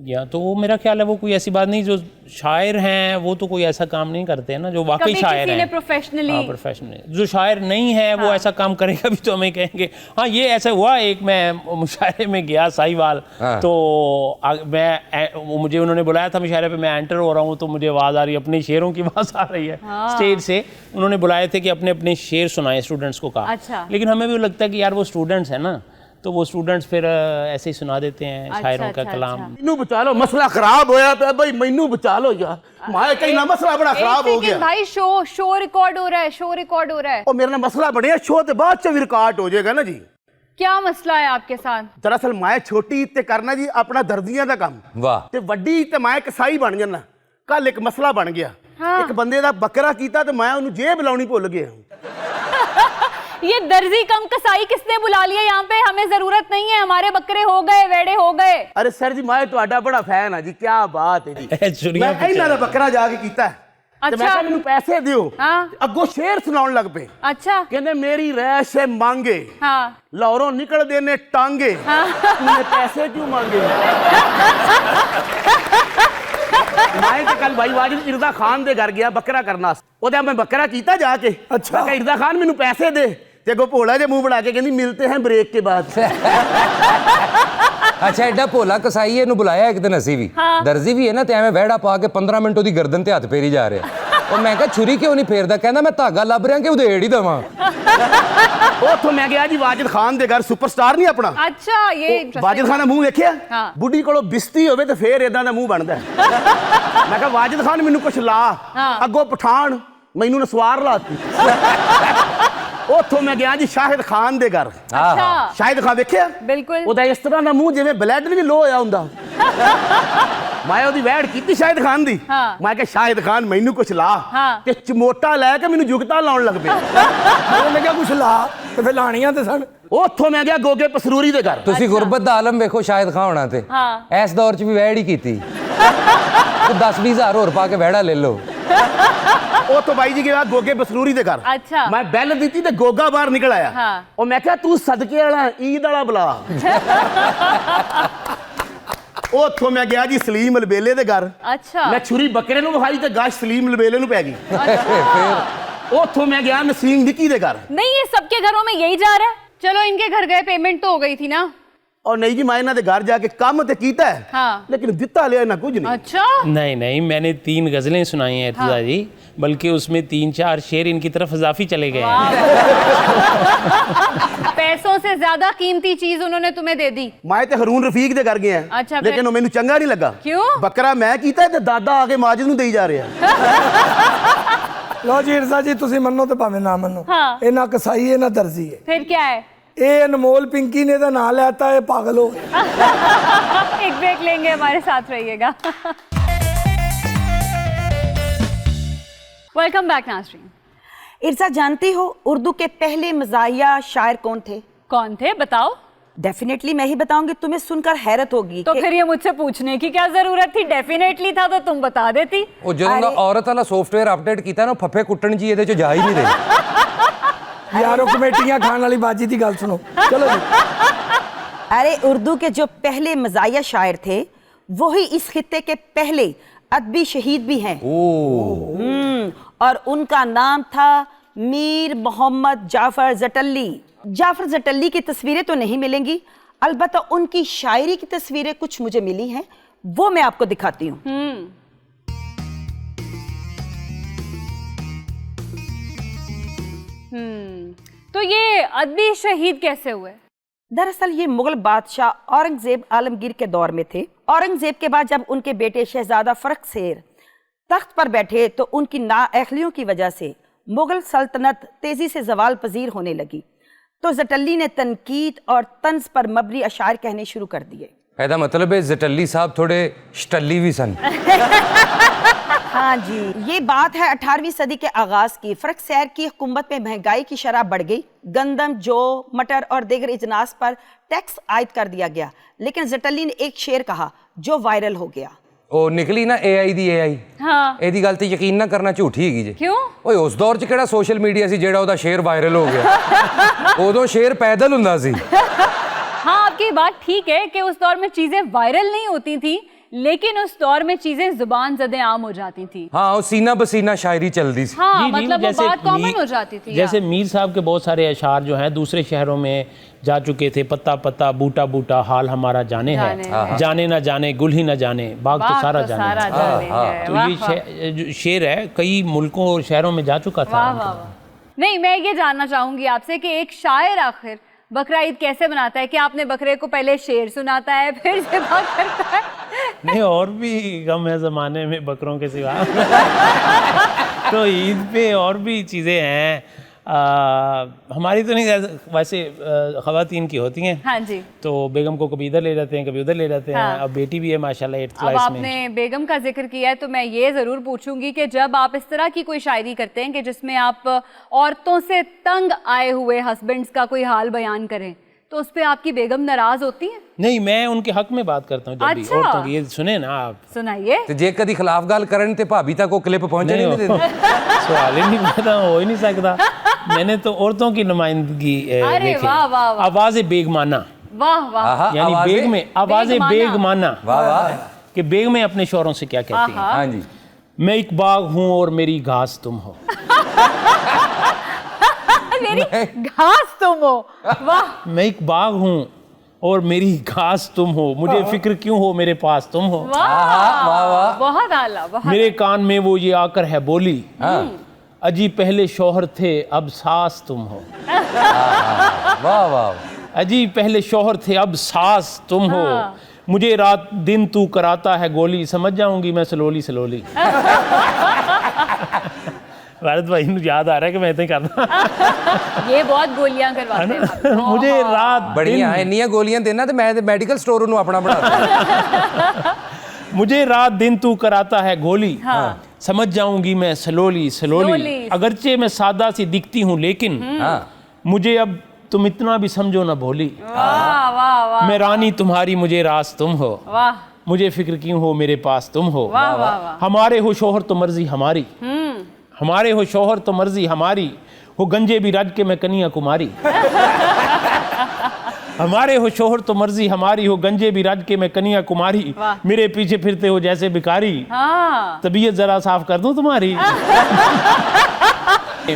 या तो वो मेरा ख्याल है वो कोई ऐसी बात नहीं, जो शायर हैं वो तो कोई ऐसा काम नहीं करते हैं ना जो वाकई शायर हैं प्रोफेशनली। जो शायर नहीं है वो ऐसा काम करेगा भी तो हमें कहेंगे हाँ ये ऐसा हुआ। एक मैं मुशायरे में गया साहिवाल, तो मुझे उन्होंने बुलाया था मुशायरे पे, मैं एंटर हो रहा हूँ तो मुझे आवाज़ आ रही है, अपने शेरों की आवाज़ आ रही है स्टेज से। उन्होंने बुलाए थे कि अपने अपने शेर सुनाए, स्टूडेंट्स को कहा। लेकिन हमें भी लगता है कि यार वो स्टूडेंट्स हैं ना, तो वो स्टूडेंट्स फिर ऐसे ही सुना देते हैं शायरों का कलाम। मैनू बचा लो, मसला खराब होया पे भाई, मैनू बचा लो यार, माए कहीं ना मसला बड़ा खराब हो गया भाई। शो रिकॉर्ड हो रहा है, शो रिकॉर्ड हो रहा है। और मेरा ना मसला बढ़िया, शो ते बाद च भी रिकॉर्ड हो जाएगा ना जी। क्या मसला है आपके साथ? दरअसल माए छोटी ते करना जी अपना दर्दियां दा काम, वाह, ते वड्डी ते माए कसाई बन जाना। कल एक मसला बन गया, एक बंदे दा बकरा कीता ते मैं उन्हें जेब लाउनी भुल गया। ये दर्जी कम कसाई किसने बुला लिया यहाँ पे? हमें जरूरत नहीं है, हमारे बकरे हो गए, वेड़े हो गए। अरे सर जी मैं तो बड़ा फैन है जी, क्या बात है जी। मैं इन्हां दा बकरा जाके कीता है, अच्छा, मैं कहा मैनू पैसे दियो, अगो शेर सुनाउण लग पे। अच्छा, कहंदे मेरी रैश है मांगे, लाहौरों निकल देने टांगे, तूने पैसे क्यों मांगे? मैं तो कल भाई वाजिद इरदा खान दे घर गया बकरा करना, ओदे मैं बकरा कीता जाके। अच्छा, मैं कहा इरदा खान मैनू पैसे दे, ते अगो भोला जे मुंह बना के कहंदी मिलते हैं ब्रेक के बाद। अच्छा, एडा भोला कसाई है, बुलाया एक दिन असी भी, दर्जी भी है ना, ते एवें वहड़ा पा के 15 मिनट ओदी गर्दन ते हाथ फेरी जा रहे। और मैं कहा छुरी क्यों नहीं फेरदा? कहंदा मैं धागा लभ रहा कि उधेड़ ही देवां। उथों मैं गया जी वाजिद खान दे घर, सुपरस्टार नहीं अपना। अच्छा, ये वाजिद खान दा मुंह देखिया, बुढ़ी कोलों बिस्ती होवे ते फिर इदां दा मुंह बनदा। मैं कहा वाजिद खान मैनू कुछ ला, अगो पठान मैनू नसवार लाती। उथों मैं गया जी शाहिद खान दे घर। अच्छा, शाहिद खान देखिया, बिल्कुल ओदा इस तरह दा मुंह जिवें ब्लड नहीं लो होया हुंदा। मैं ओदी वैड़ कीती शाहिद खान दी, मैं कहा शाहिद खान मैनू कुछ ला, ते चमोटा लैके मैनू जुगता लाउण लग पिया। मैं कहा कुछ ला ते फिर लाणियां ते सन। उथों मैं गया गोगे पसरूरी दे घर। तुसी गुरबत दा आलम वेखो शाहिद खान होना ते इस दौर च भी वैड़ ही कीती। तो 10-20 हज़ार होर पा के वैड़ा ले लो। ਉਹ ਤੋਂ ਬਾਈ ਜੀ ਗਿਆ ਗੋਗੇ ਬਸਰੂਰੀ ਦੇ ਘਰ। ਅੱਛਾ, ਮੈਂ ਬੈਲ ਦਿੱਤੀ ਤੇ ਗੋਗਾ ਬਾਹਰ ਨਿਕਲ ਆਇਆ। ਉਹ ਮੈਂ ਕਿਹਾ ਤੂੰ ਸਦਕੇ ਵਾਲਾ ਈਦ ਵਾਲਾ ਬੁਲਾ। ਉੱਥੋਂ ਮੈਂ ਗਿਆ ਜੀ ਸਲੀਮ ਲਬੇਲੇ ਦੇ ਘਰ। ਅੱਛਾ, ਮੈਂ ਛੁਰੀ ਬੱਕਰੇ ਨੂੰ ਵਿਖਾਈ ਤੇ ਗਾਸ਼ ਸਲੀਮ ਲਬੇਲੇ ਨੂੰ ਪੈ ਗਈ। ਫਿਰ ਉੱਥੋਂ ਮੈਂ ਗਿਆ ਨਸੀਮ ਨਿੱਕੀ ਦੇ ਘਰ। नहीं, ये सबके घरों में यही जा रहा है। चलो इनके घर गए, पेमेंट तो हो गई थी ना? और नहीं जी, मैं इन्हां दे घर जाके काम ते कीता है, लेकिन दिता लिया ना कुछ नहीं। अच्छा, नहीं, मैंने 3 गजलें सुनाई हैं इर्तिजा जी, बल्कि उसमें 3-4 शेर इनकी तरफ इजाफी चले गए हैं। पैसों से ज्यादा कीमती चीज उन्होंने तुम्हें दे दी? मैं ते हरून रफीक दे कर गया अच्छा, लेकिन वो मैनू चंगा नहीं लगा। क्यों? बकरा मैं कीता ते दादा आके माजिद नू देई जा रहा। ਲਓ ਜੀ ਇਰਜ਼ਾ ਜੀ, ਤੁਸੀਂ ਮੰਨੋ ਤੇ ਭਾਵੇਂ ਨਾ ਮੰਨੋ, हाँ। ਇਹ ਨਾ ਕਸਾਈ ਹੈ ਨਾ ਦਰਜੀ ਹੈ। फिर क्या है? ਇਹ ਅਨਮੋਲ ਪਿੰਕੀ ਨੇ ਤਾਂ ਨਾਂ ਲੈਤਾ, ਇਹ ਪਾਗਲ ਹੋ ਗਏ। एक ब्रेक लेंगे, हमारे साथ रहिएगा। वेलकम बैक नाज़रीन। इर्जा, जानती हो उर्दू के पहले मज़ाहिया शायर कौन थे? कौन थे बताओ? डेफिनेटली मैं ही बताऊंगी, तुम्हें सुनकर हैरत होगी। तो फिर ये मुझसे पूछने की क्या जरूरत थी? डेफिनेटली था तो तुम बता देती। ਉਹ ਜਦੋਂ ਦਾ ਔਰਤ ਵਾਲਾ ਸੌਫਟਵੇਅਰ ਅਪਡੇਟ ਕੀਤਾ ਨਾ, ਫੱਫੇ ਕੁੱਟਣ ਜੀ ਇਹਦੇ ਚ ਜਾ ਹੀ ਨਹੀਂ ਰਹੇ। ਯਾਰੋ ਕਮੇਟੀਆਂ ਖਾਣ ਵਾਲੀ ਬਾਜੀ ਦੀ ਗੱਲ ਸੁਣੋ, ਚਲੋ ਜੀ। अरे उर्दू के जो पहले मज़ाहिया शायर थे वही इस खित्ते के पहले अदबी शहीद भी हैं। और उनका नाम था मीर मोहम्मद जाफर जटल्ली। जाफर जटल्ली की तस्वीरें तो नहीं मिलेंगी, अलबत्ता उनकी शायरी की तस्वीरें कुछ मुझे मिली हैं, वो मैं आपको दिखाती हूँ। तो ये अदबी शहीद कैसे हुए? दरअसल ये मुगल बादशाह औरंगजेब आलमगीर के दौर में थे। औरंगजेब के बाद जब उनके बेटे शहजादा फर्रुखशेर तख्त पर बैठे तो उनकी नाअहलियों की वजह से मुगल सल्तनत तेजी से जवाल पजीर होने लगी। तो जटल्ली ने तनकीद और तंज पर मबनी अशार कहने शुरू कर दिए। ਇਹਦਾ ਮਤਲਬ ਹੈ ਜਟੱਲੀ ਸਾਹਿਬ ਥੋੜੇ ਸਟੱਲੀ ਵੀ ਸਨ। हाँ जी, ये बात है 18वीं सदी के आगाज की। फर्रुखशेर की हुकूमत में महंगाई की शरह बढ़ गई। गंदम, जौ, मटर और दीगर इजनास पर टैक्स आयद कर दिया गया। लेकिन जटल्ली ने एक शेर कहा जो वायरल हो गया। ਉਹ ਨਿਕਲੀ ਨਾ AI ਦੀ AI। हाँ। ਇਹਦੀ ਗੱਲ ਤੇ ਯਕੀਨ ਨਾ ਕਰਨਾ, ਝੂਠੀ ਹੈਗੀ ਜੇ। क्यों? ਓਏ ਉਸ ਦੌਰ 'ਚ ਕਿਹੜਾ ਸੋਸ਼ਲ ਮੀਡੀਆ ਸੀ ਜਿਹੜਾ ਉਹਦਾ ਸ਼ੇਰ ਵਾਇਰਲ ਹੋ ਗਿਆ? ਉਦੋਂ ਸ਼ੇਰ ਪੈਦਲ ਹੁੰਦਾ ਸੀ। हाँ, आपकी बात ठीक है कि उस दौर में चीजें वायरल नहीं होती थी, लेकिन उस दौर में चीजें जुबान ज़दे आम हो जाती थी। हाँ, वो सीना बसीना शायरी चलती थी। हाँ, जी, मतलब वो बात कॉमन हो जाती थी। जैसे मीर साहब के बहुत सारे अशार जो हैं दूसरे शहरों में जा चुके थे। पत्ता पत्ता बूटा बूटा हाल हमारा जाने है, जाने ना जाने गुल ही ना जाने बाग तो सारा जाने है। तो ये जो शेर है कई मुल्कों और शहरों में जा चुका था। नहीं, मैं ये जानना चाहूंगी आपसे कि एक शायर आखिर बकरा ईद कैसे मनाता है? कि आपने बकरे को पहले शेर सुनाता है फिर ज़िबा करता है? नहीं, और भी गम है ज़माने में बकरों के सिवा। तो ईद पे और भी चीज़ें हैं। हमारी तो नहीं, वैसे ख़वातीन की होती हैं। हाँ जी। तो बेगम को कभी इधर ले जाते हैं कभी उधर ले जाते हैं। हाँ। अब बेटी भी है माशाल्लाह 8th अब क्लास में। आपने बेगम का जिक्र किया है तो मैं ये ज़रूर पूछूंगी कि जब आप इस तरह की कोई शायरी करते हैं कि जिसमें आप औरतों से तंग आए हुए हस्बैंड्स का कोई हाल बयान करें, तो उस पर आपकी बेगम नाराज होती है? नहीं, मैं उनके हक में बात करता हूँ। जब भी अच्छा। औरतों की ये सुने ना आप। सुनाइए। ਤੇ ਜੇ ਕਦੀ ਖਿਲਾਫ ਗੱਲ ਕਰਨ ਤੇ ਭਾਬੀ ਤੱਕ ਉਹ ਕਲਿੱਪ ਪਹੁੰਚਣੀ ਨਹੀਂ ਦਿੰਦੇ। सवाल ही नहीं पैदा हो ही नहीं सकता। मैंने तो औरतों की नुमाइंदगी अरे देखी। वाह, वाह, वाह। आवाज़ बेगमाना, वाह वाह। यानी बेग में आवाज़ बेगमाना, वाह वाह। कि बेग में अपने शौरों से क्या कहती हैं। हाँ जी। मैं एक बाग हूँ और मेरी घास तुम हो। मेरी घास तुम हो। वाह। मैं एक बाग हूँ और मेरी घास तुम हो, मुझे फिक्र क्यों हो मेरे पास तुम हो। वाह, बहुत आला, बहुत। मेरे कान में वो ये आकर है बोली, अजी पहले शौहर थे अब सास तुम हो। वाह वाह। अजी पहले शौहर थे अब सास तुम हो। मुझे रात दिन तू कराता है गोली, समझ जाऊंगी मैं सलोली सलोली। भारत भाई मुझे याद आ रहा है कि मैं इतना ही करना। ये बहुत गोलियां करवाते हैं। मुझे रात बड़ियां ਇੰਨੀਆਂ ਗੋਲੀਆਂ ਦੇਣਾ ਤੇ ਮੈਂ ਮੈਡੀਕਲ ਸਟੋਰ ਉਹਨੂੰ ਆਪਣਾ ਬਣਾਤਾ। मुझे रात दिन तू कराता है गोली, समझ जाऊंगी मैं सलोली सलोली। अगरचे मैं सादा सी दिखती हूँ लेकिन मुझे अब तुम इतना भी समझो ना भोली। वाह वाह वाह। मैं रानी तुम्हारी मुझे रास तुम हो, वाह। मुझे फिक्र क्यों हो मेरे पास तुम हो। वाह वाह वाह। हमारे हो शोहर तो मर्जी हमारी, हमारे हो शोहर तो मर्जी हमारी, हो गंजे भी रज के मैं कन्या कुमारी। हमारे हो शोहर तो मर्जी हमारी, हो गंजे भी रज के मैं कन्या कुमारी। मेरे पीछे फिरते हो जैसे भिखारी, तबीयत जरा साफ कर दूं तुम्हारी।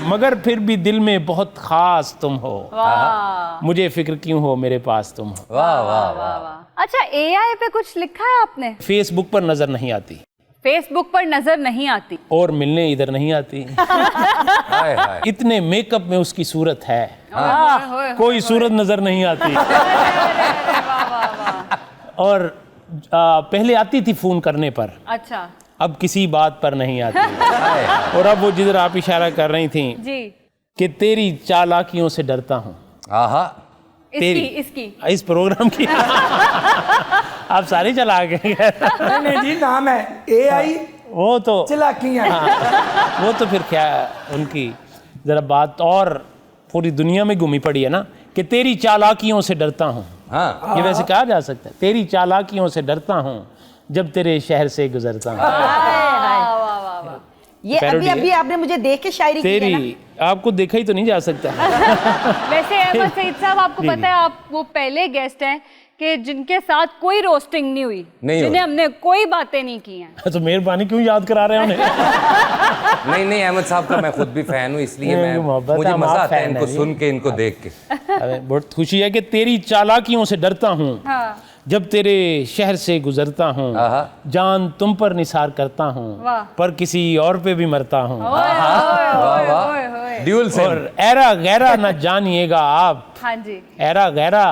मगर फिर भी दिल में बहुत खास तुम हो, मुझे फिक्र क्यों हो मेरे पास तुम हो। वाह वाह वाह। अच्छा, AI पे कुछ लिखा है आपने? फेसबुक पर नजर नहीं आती, फेसबुक पर नजर नहीं आती और मिलने इधर नहीं आती। हाय हाय। इतने मेकअप में उसकी सूरत है, कोई सूरत नजर नहीं आती। और पहले आती थी फोन करने पर, अच्छा, अब किसी बात पर नहीं आती। और अब वो जिधर आप इशारा कर रही थी जी, कि तेरी चालाकियों से डरता हूँ। आहा, इसकी इस प्रोग्राम की आप सारे चला गए। नहीं जी, नाम है AI वो तो चलाकियां। वो तो फिर क्या, उनकी जरा बात और पूरी दुनिया में घूमी पड़ी है ना, कि तेरी चालाकियों से डरता हूँ। हाँ, ये वैसे कहा जा सकता है, तेरी चालाकियों से डरता हूँ जब तेरे शहर से गुजरता हूँ। ये अभी अभी आपने मुझे देख के शायरी की है ना? तेरी आपको देखा ही तो नहीं जा सकता। वैसे अहमद सईद साहब, आपको पता है आप वो पहले गेस्ट हैं कि जिनके साथ कोई रोस्टिंग नहीं हुई, जिन्हें हमने कोई बातें नहीं की हैं। तो मेहरबानी क्यों याद करा रहे हैं उन्हें? नहीं अहमद साहब का मैं खुद भी फैन हूँ, इसलिए मुझे मजा आता है इनको सुन के, इनको देख के। बहुत खुशी है कि तेरी चालाकियों से डरता हूँ जब तेरे शहर से गुजरता हूँ, जान तुम पर निसार करता हूँ, पर किसी और पे भी मरता हूँ। ड्यूल से। और ऐरा गैरा न जानिएगा आप, हाँ जी, ऐरा गैरा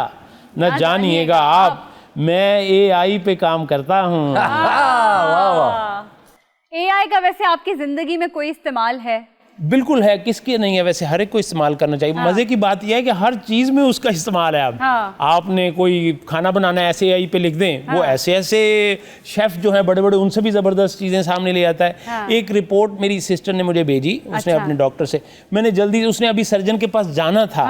न जानिएगा आप, मैं AI पे काम करता हूँ। AI का वैसे आपकी जिंदगी में कोई इस्तेमाल है? बिल्कुल है, किसके नहीं है, वैसे हर एक को इस्तेमाल करना चाहिए। मजे की बात यह है कि हर चीज में उसका इस्तेमाल है। अब आपने कोई खाना बनाना है, ऐसे AI पे लिख दें, वो ऐसे ऐसे शेफ जो है बड़े बड़े, उनसे भी जबरदस्त चीजें सामने ले आता है। एक रिपोर्ट मेरी सिस्टर ने मुझे भेजी, उसने अपने डॉक्टर से, मैंने जल्दी, उसने अभी सर्जन के पास जाना था,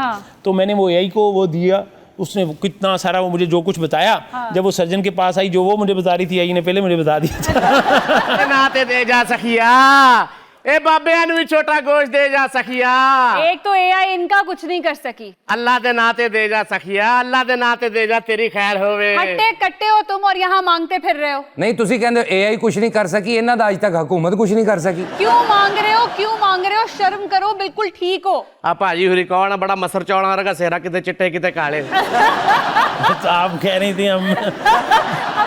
तो मैंने वो AI को वो दिया, उसने कितना सारा वो मुझे जो कुछ बताया। जब वो सर्जन के पास आई, जो वो मुझे बता रही थी, AI ने पहले मुझे बता दिया था। नाते दे जा सखिया, ए बाबे भी छोटा गोश्त दे जा सखिया। एक तो AI इनका कुछ नहीं कर सकी। अल्लाह दे नाते दे जा सखिया, अल्लाह दे नाते दे जा, तेरी खैर होवे। हट्टे कट्टे हो तुम और यहाँ मांगते फिर रहे हो। नहीं, तुसी कहंदे AI कुछ नहीं कर सकी, इन्हां दा अज तक हुकूमत कुछ नहीं कर सकी। क्यों मांग रहे हो, क्यों मांग रहे हो? शर्म करो, बिल्कुल ठीक हो। आ भाजी हुरी कौन, बड़ा मसर चौड़ा वर्गा सेहरा, किते चिट्टे किते काले। तो आप कह रही थी हम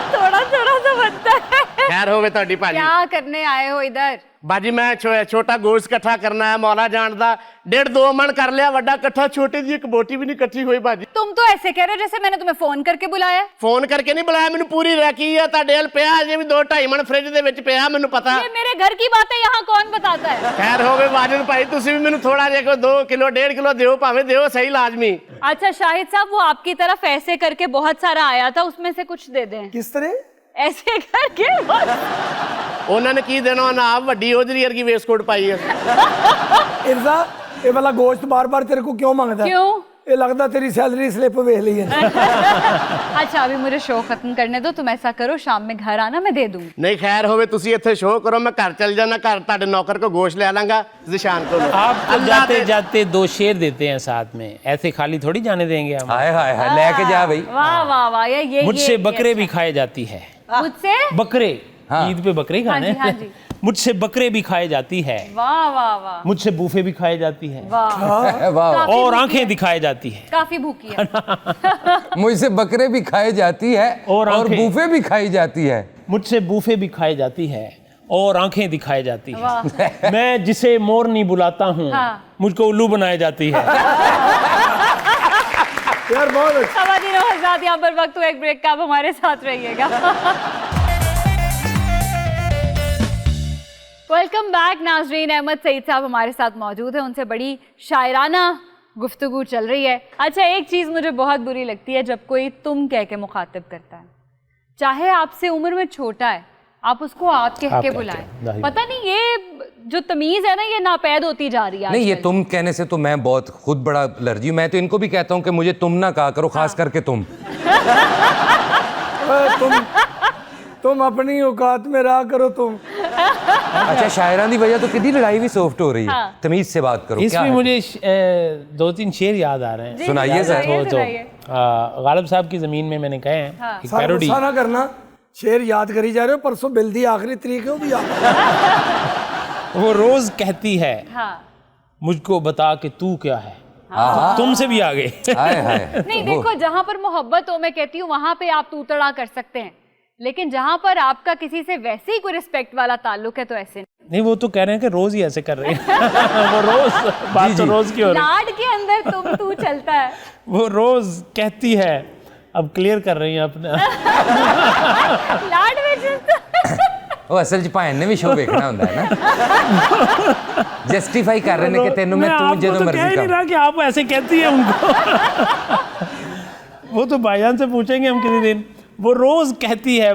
थोड़ा थोड़ा सा बनता है। खैर होवे ਤੁਹਾਡੀ ਭਾਜੀ। क्या करने आए हो इधर? बाजी मैं छोटा गोश्त इकट्ठा करना है, मौला जानदा 1.5-2 मन कर लिया, वड्डा इकट्ठा छोटी जी एक बोटी भी नहीं इकट्ठी हुई बाजी। तुम तो ऐसे कह रहे हो जैसे मैंने तुम्हें फोन करके बुलाया। फोन करके नहीं बुलाया, मैंने पूरी रखी है, ਤੁਹਾਡੇ ਹਲ ਪਿਆ ਅਜੇ ਵੀ 2-2.5 ਮਣ ਫ੍ਰਿਜ ਦੇ ਵਿੱਚ ਪਿਆ, ਮੈਨੂੰ ਪਤਾ। ये मेरे घर की बातें यहाँ कौन बताता है? खैर होवे बाजिद भाई, ਤੁਸੀਂ ਵੀ ਮੈਨੂੰ ਥੋੜਾ ਜਿਹਾ ਕੋਈ 2 किलो 1.5 किलो ਦਿਓ, ਭਾਵੇਂ ਦਿਓ सही लाजमी। अच्छा शाहिद साहब, वो आपकी तरफ ऐसे करके बहुत सारा आया था, उसमें से कुछ दे दें। किस तरह? ऐसे करके ਉਹਨਾਂ ਨੇ ਕੀ ਦੇਣਾ, ਨਾ ਵੱਡੀ ਹੋਜਰੀ ਵਰਗੀ ਵੇਸਕੋਟ ਪਾਈ ਹੈ। इरजा, ये वाला गोश्त बार बार तेरे को क्यों मांगता है? क्यों? ये लगता तेरी सैलरी स्लिप वेख ली है। अच्छा अभी मुझे शो खत्म करने दो, तुम ऐसा करो शाम में घर आना, मैं दे दूंगी। नहीं खैर होवे, ਤੁਸੀਂ ਇੱਥੇ ਸ਼ੋਅ ਕਰੋ, मैं घर चल जाना, घर ਤੁਹਾਡੇ नौकर को गोश्त ले लांगा ज़िशान को। आप तो जाते जाते 2 शेर देते हैं साथ में, ऐसे खाली थोड़ी जाने देंगे हम। हाय हाय हाय, लेके जा भाई। वाह वाह वाह, ये मुझसे बकरे भी खाए जाती है। मुझसे बकरे, ईद पे बकरे खाने। हाँ जी। मुझसे बकरे भी खाए जाती है, वाह वाह वाह, मुझसे बूफे भी खाए जाती है, वाह वाह, और आंखें दिखाई जाती है। काफी भूखी है। मुझसे बकरे भी खाए जाती है और और बूफे भी खाई जाती है। मुझसे बूफे भी खाए जाती है और आंखें दिखाई जाती है। मैं जिसे मोर नहीं बुलाता हूँ, मुझको उल्लू बनाई जाती है। यार बहुत खवातीन और हज़रात, यहाँ पर वक्त हुआ एक ब्रेक का, आप हमारे साथ रहिएगा। वेलकम बैक नाजरीन। अहमद सईद साहब हमारे साथ मौजूद है, उनसे बड़ी शायराना गुफ्तगू चल रही है। अच्छा, एक चीज़ मुझे बहुत बुरी लगती है जब कोई तुम कह के मुखातिब करता है, चाहे आपसे उम्र में छोटा है, आप उसको आप कह के बुलाएं। पता नहीं ये जो तमीज़ है ना, ये नापैद होती जा रही है। नहीं, ये तुम कहने से तो मैं बहुत खुद बड़ा एलर्जी हूँ। मैं तो इनको भी कहता हूँ कि मुझे तुम ना कहा करो, खास करके तुम। तुम अपनी औकात में रहा करो तुम। अच्छा, शायरान की वजह तो कितनी लड़ाई भी सॉफ्ट हो रही है। तमीज से बात करो। इसमें मुझे 2-3 शेर याद आ रहे हैं। सुनाइए सर। गालिब साहब की जमीन में मैंने कहे हैं एक पैरोडी। ना करना, शेर याद करी जा रहे हो, परसों बिल दी आखिरी तरीक हो भी याद। वो रोज कहती है मुझको बता कि तू क्या है, तो तुमसे भी आगे। नहीं देखो, जहाँ पर मोहब्बत हो, मैं कहती हूँ वहाँ पे आप तू तड़ा कर सकते हैं, लेकिन जहां पर आपका किसी से वैसे ही कोई रिस्पेक्ट वाला ताल्लुक है तो ऐसे नहीं, वो तो कह रहे हैं कि रोज ही ऐसे कर रहे हैं। वो रोज बात तो रोज की हो रही है। लाड के अंदर तुम तू चलता है। वो रोज कहती है, अब क्लियर कर रही हैं अपने। लाड में चलता ਉਹ ਅਸਲ 'ਚ ਭੈਣ ਨੇ ਵੀ ਸ਼ੋਅ ਵੇਖਣਾ ਹੁੰਦਾ ਹੈ ਨਾ, ਜਸਟੀਫਾਈ ਕਰ ਰਹੇ ਨੇ ਕਿ ਤੈਨੂੰ ਮੈਂ ਤੂੰ ਜਦੋਂ कह ਮਰਜ਼ੀ ही नहीं ਕਰ। रहा कि आप ऐसे कहती है उनको। वो तो भाईजान से पूछेंगे हम किसी दिन। वो रोज कहती है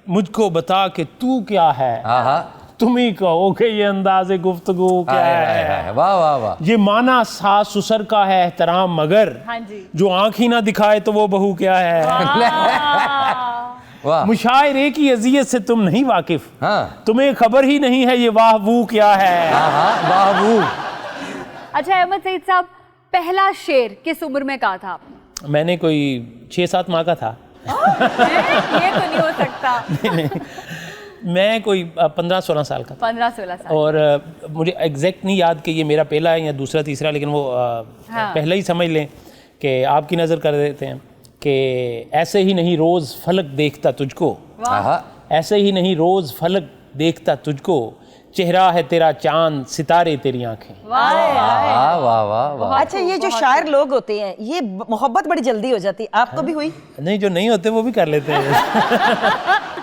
मुझको बता कि तू क्या है, ਆਹਾ तुम ही कहो कि ये अंदाज़े गुफ्तगू क्या है। ਵਾਹ ਵਾਹ ਵਾਹ ये माना सास ससुर का है एहतराम, मगर हाँ जी। जो आंख ही ना दिखाए तो वो बहू क्या है। वाह मुशायरे की अजियत से तुम नहीं वाकिफ, हाँ तुम्हें खबर ही नहीं है ये वाह वू क्या है। आहा वाह वो अच्छा अहमद सईद साहब, पहला शेर किस उम्र में कहा था आपने? मैंने कोई 6-7 माह का था। ये तो नहीं हो सकता। मैं कोई 15-16 साल का था। 15-16 साल। और मुझे एग्जैक्ट नहीं याद कि ये मेरा पहला है या दूसरा तीसरा, लेकिन वो पहले ही समझ लें कि आपकी नज़र कर देते हैं कि ऐसे ही नहीं रोज़ फलक देखता तुझको, आहा ऐसे ही नहीं रोज़ फलक देखता तुझको, चेहरा है तेरा चांद सितारे तेरी आंखें। वाह वाह वाह वाह वाह। अच्छा, ये जो शायर लोग होते हैं ये मोहब्बत बड़ी जल्दी हो जाती है, आपको भी हुई? नहीं, जो नहीं होते वो भी कर लेते हैं।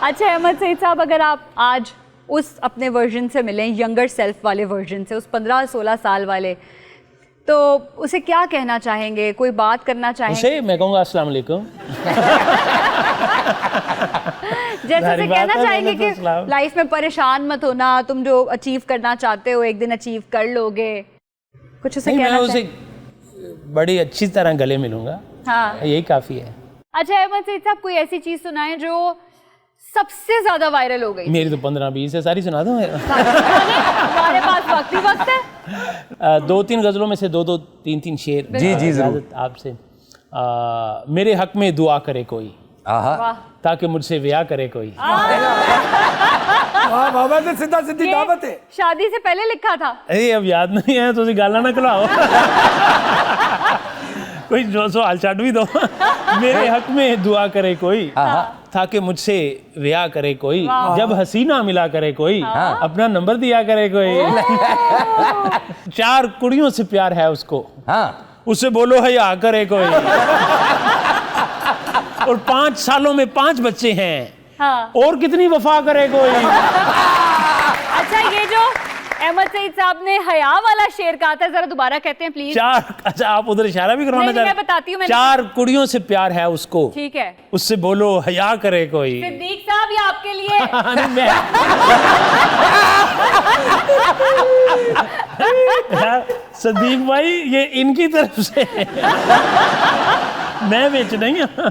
अच्छा अहमद सईद साहब, अगर आप आज उस अपने वर्जन से मिलें, यंगर सेल्फ वाले वर्जन से, उस 15-16 साल वाले, तो उसे क्या कहना चाहेंगे? कोई बात करना चाहेंगे? उसे मैं कहूँगा अस्सलाम वालेकुम। जैसे उसे कहना है, चाहेंगे कि अस्सलाम। लाइफ में परेशान मत होना, तुम जो अचीव करना चाहते हो एक दिन अचीव कर लोगे, कुछ उसे नहीं, मैं कहना उसे चाहेंगे? बड़ी अच्छी तरह गले मिलूंगा, हाँ। यही काफ़ी है। अच्छा अहमद सईद साहब, कोई ऐसी चीज सुनाएं जो सबसे ज्यादा वायरल हो गई? मेरी तो 15-20 है, सारी सुना दूँ। हमारे पास वक्त ही वक्त है। 2-3 गज़लों में से 2-2, 3-3 शेर। जी, जी, जरूर। इजाज़त आपसे। मेरे हक में दुआ करे कोई, आहा ताकि मुझसे ब्याह करे कोई। वाह बाबा, तो सीधा सीधी ये दावत है। शादी से पहले लिखा था? अरे अब याद नहीं है तो गाला ना खिलाओ। कोई जो सो हाल चाट भी दो। मेरे हक में दुआ करे कोई, ताकि मुझसे ब्याह करे कोई, जब हसीना मिला करे कोई, अपना नंबर दिया करे कोई। 4 कुड़ियों से प्यार है उसको, हाँ उससे बोलो हया करे कोई। और 5 सालों में 5 बच्चे हैं, हाँ। और कितनी वफा करे कोई। अच्छा, ये जो अहमद सईद साहब ने हया वाला शेर कहा था, जरा दोबारा कहते हैं प्लीज। 4, अच्छा आप उधर इशारा भी करवाना नहीं, चाह मैं बताती हूँ, 4 कुड़ियों से प्यार है उसको, ठीक है। उससे बोलो हया करे कोई। सिद्दीक साहब, ये आपके लिए। यार सिद्दीक भाई, ये इनकी तरफ से मैं बेच नहीं हूं।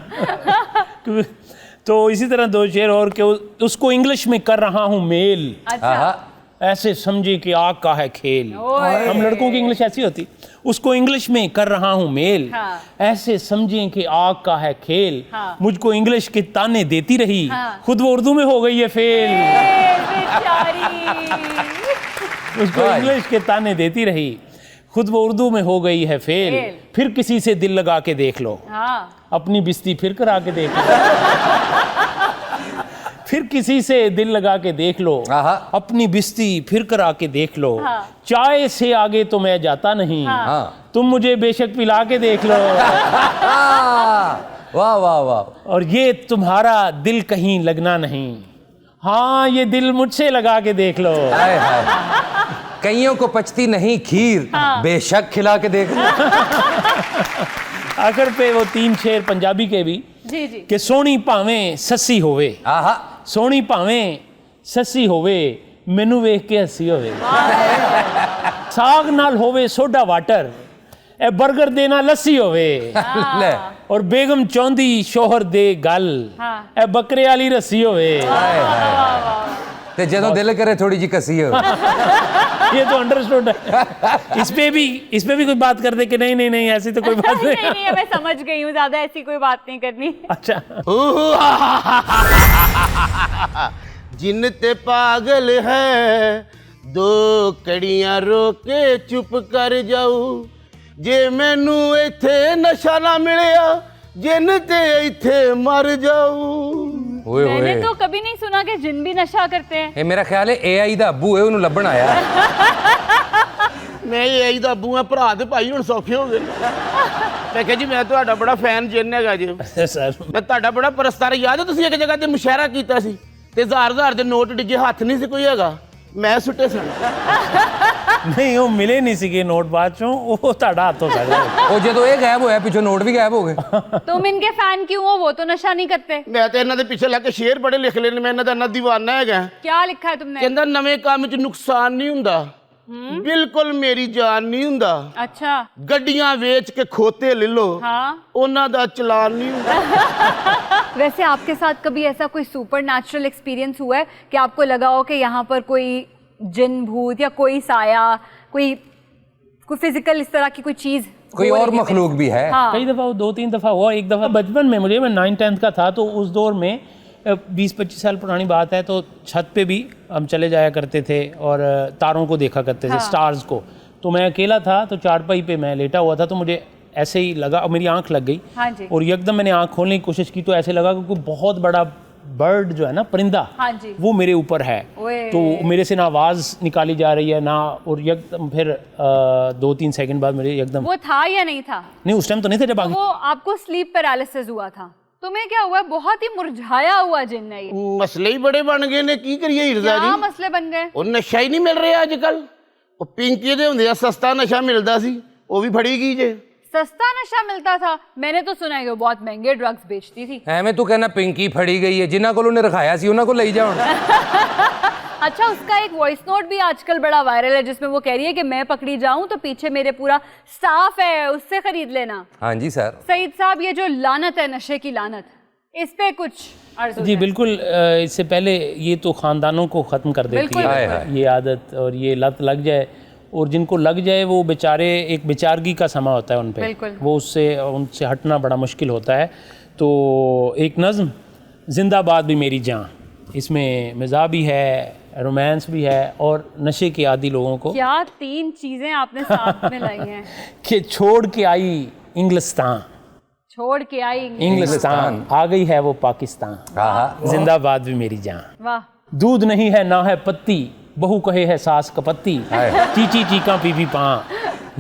तो इसी तरह 2 शेर और के उसको इंग्लिश में कर रहा हूं मेल, अच्छा। ऐसे समझे कि आग का है खेल। हम लड़कों की इंग्लिश ऐसी होती। उसको इंग्लिश में कर रहा हूं मेल, हाँ। ऐसे समझे कि आग का है खेल। हाँ। मुझको इंग्लिश के ताने देती रही, हाँ। खुद वो उर्दू में हो गई है फेल। उसको वाह। इंग्लिश के ताने देती रही, खुद वो उर्दू में हो गई है फेल। फिर किसी से दिल लगा के देख लो, हाँ। अपनी बिस्ती फिर करा के देख लो। फिर किसी से दिल लगा के देख लो, आहा। अपनी बिस्ती फिर करा के देख लो। हाँ। चाय से आगे तो मैं जाता नहीं, हाँ तुम मुझे बेशक पिला के देख लो। वाह वाह वाह। और ये तुम्हारा दिल कहीं लगना नहीं, हाँ ये दिल मुझसे लगा के देख लो। हाय हाय, कईयों को पचती नहीं खीर, बेशक खिला के देख लो। आखिर पे वो 3 शेर पंजाबी के भी, जी जी। कि सोनी भावें सस्सी होवे, आहा सोनी भावें सस्सी होवे, मैनू वेख के हसी होवे। साग नाल होवे सोडा वाटर, ए बर्गर देना लस्सी होवे। ले और बेगम चौंदी शोहर दे गल, ए बकरे वाली रस्सी होवे। हाय हाय, ते ਜਦੋਂ ਦਿਲ ਕਰੇ ਥੋੜੀ ਜੀ ਕਸੀ ਹੋ। ये तो अंडरस्टूड है। इस पे भी कोई बात कर दे कि नहीं नहीं नहीं ऐसी तो कोई बात नहीं। नहीं नहीं, मैं समझ गई हूँ, ज्यादा ऐसी कोई बात नहीं करनी। अच्छा, जिन ते पागल है 2 कड़ियां रोके चुप कर जाऊ, जे मैनू इथे नशा ना मिलिया, जिन ते इथे मर जाऊ। ओए मैंने ओए तो कभी नहीं सुना कि जिन भी नशा करते हैं। ਇਹ ਮੇਰਾ ਖਿਆਲ ਹੈ AI ਦਾ ਅੱਬੂ ਹੈ ਉਹਨੂੰ ਲੱਭਣ ਆਇਆ ਮੈਂ ਇਹ ਦਾ ਅੱਬੂ ਆ, ਭਰਾ ਤੇ ਭਾਈ ਹੁਣ ਸੌਖੇ ਹੋ ਗਏ। ਮੈਂ ਕਿਹਾ ਜੀ ਮੈਂ ਤੁਹਾਡਾ ਬੜਾ ਫੈਨ ਜਿੰਨ ਹੈਗਾ ਜੀ। सर ਮੈਂ ਤੁਹਾਡਾ ਬੜਾ ਪਰਸਤਾਰ। ਯਾਦ ਹੈ ਤੁਸੀਂ ਇੱਕ ਜਗ੍ਹਾ ਤੇ ਮੁਸ਼ਾਇਰਾ ਕੀਤਾ ਸੀ ਤੇ ਹਜ਼ਾਰ ਦੇ ਨੋਟ ਡਿੱਗੇ, ਹੱਥ ਨਹੀਂ ਸੀ ਕੋਈ ਹੈਗਾ, ਮੈਂ ਸੁੱਟੇ ਸਨ। नहीं वो मिले नहीं सीगे नोट बाद चों वो ਤੁਹਾਡਾ ਹੱਥ ਹੋ ਸਕਦਾ ਉਹ ਜਦੋਂ ਇਹ ਗਾਇਬ ਹੋਇਆ ਪਿੱਛੋਂ ਨੋਟ ਵੀ ਗਾਇਬ ਹੋ ਗਏ तुम इनके फैन क्यों हो? वो तो नशा नहीं करते। ਮੈਂ ਤੇ ਇਹਨਾਂ ਦੇ ਪਿੱਛੇ ਲੱਗ ਕੇ ਸ਼ੇਰ ਬੜੇ ਲਿਖ ਲੈਣੇ, ਮੈਂ ਇਹਨਾਂ ਦਾ ਇੰਨਾ ਦੀਵਾਨਾ ਹੈਗਾ। क्या लिखा है तुमने? ਕਹਿੰਦਾ ਨਵੇਂ ਕੰਮ 'ਚ ਨੁਕਸਾਨ ਨਹੀਂ ਹੁੰਦਾ, ਬਿਲਕੁਲ ਮੇਰੀ ਜਾਨ ਨਹੀਂ ਹੁੰਦਾ, अच्छा ਗੱਡੀਆਂ ਵੇਚ ਕੇ ਖੋਤੇ ਲੈ ਲਓ, हाँ। ਉਹਨਾਂ ਦਾ ਚਲਾਨ ਨਹੀਂ ਹੁੰਦਾ। वैसे आपके साथ कभी ऐसा कोई सुपर नेचुरल एक्सपीरियंस हुआ है कि आपको लगा हो कि यहाँ पर कोई जिन भूत या कोई साया, कोई फिजिकल इस तरह की कोई चीज कोई और मखलूक भी है? हाँ। कई दफ़ा 2-3 दफ़ा हुआ। एक दफ़ा बचपन में मुझे, मैं 9th-10th का था, तो उस दौर में 20-25 साल पुरानी बात है, तो छत पे भी हम चले जाया करते थे और तारों को देखा करते थे, स्टार्स को। तो मैं अकेला था, तो चारपाई पे मैं लेटा हुआ था, तो मुझे ऐसे ही लगा और मेरी आंख लग गई। हाँ जी। और एकदम मैंने आंख खोलने की कोशिश की तो ऐसे लगा कि कोई बहुत बड़ा बर्ड जो है ना, परिंदा, हाँ जी। वो मेरे ऊपर है। ओए। तो मेरे से ना आवाज़ निकाली जा रही है ना, और एकदम फिर 2-3 सेकंड बाद मेरे एकदम, वो था या नहीं था? नहीं उस टाइम तो नहीं थे जब वो आपको स्लीप पैरालिसिस हुआ था। तुम्हें क्या हुआ? बहुत ही मुरझाया हुआ जिन्न है ये। ਮਸਲੇ ਹੀ ਬੜੇ ਬਣ ਗਏ ਨੇ, ਕੀ ਕਰੀਏ ਹਿਰਜ਼ਾ क्या ਜੀ। मसले बन गए? ਉਹ ਨਸ਼ਾ ਹੀ ਨਹੀਂ ਮਿਲ ਰਿਹਾ ਅੱਜ ਕੱਲ। ਉਹ ਪਿੰਕੀ ਦੇ ਹੁੰਦੇ ਆ ਸਸਤਾ ਨਸ਼ਾ ਮਿਲਦਾ ਸੀ, ਉਹ ਵੀ ਫੜੀ ਗਈ ਜੇ। सस्ता नशा मिलता था? मैंने तो सुना है कि वो बहुत महंगे ड्रग्स बेचती थी। ਐਵੇਂ ਤੂੰ ਕਹਿੰਦਾ ਪਿੰਕੀ ਫੜੀ ਗਈ ਹੈ, ਜਿਨ੍ਹਾਂ ਕੋਲ ਉਹਨੇ ਰਖਾਇਆ ਸੀ ਉਹਨਾਂ ਕੋਲ ਲਈ ਜਾ ਹੁਣ अच्छा, उसका एक वॉइस नोट भी आजकल बड़ा वायरल है जिसमें वो कह रही है कि मैं पकड़ी जाऊं तो पीछे मेरे पूरा स्टाफ है, उससे खरीद लेना। हाँ जी सर। सईद साहब, ये जो लानत है, नशे की लानत, इस पे कुछ अर्ज़ जी बिल्कुल। इससे पहले ये तो ख़ानदानों को ख़त्म कर देती बिल्कुल, है बिल्कुल। ये आदत, और ये लत लग जाए, और जिनको लग जाए वो बेचारे, एक बेचारगी का समा होता है उन पे, बिल्कुल। वो उनसे हटना बड़ा मुश्किल होता है। तो एक नज़्म जिंदाबाद भी मेरी जान, इसमें मिज़ाह भी है, रोमांस भी है, और नशे के आदी लोगों को क्या 3 चीजें आपने साथ में लाई हैं। कि छोड़ के आई इंग्लिस्तान, छोड़ के आई इंग्लिस्तान आ गई है वो पाकिस्तान, हाँ जिंदाबाद भी मेरी जान। वाह। दूध नहीं है ना है पत्ती, बहू कहे है सास कपत्ती, चीची चीका पी पा,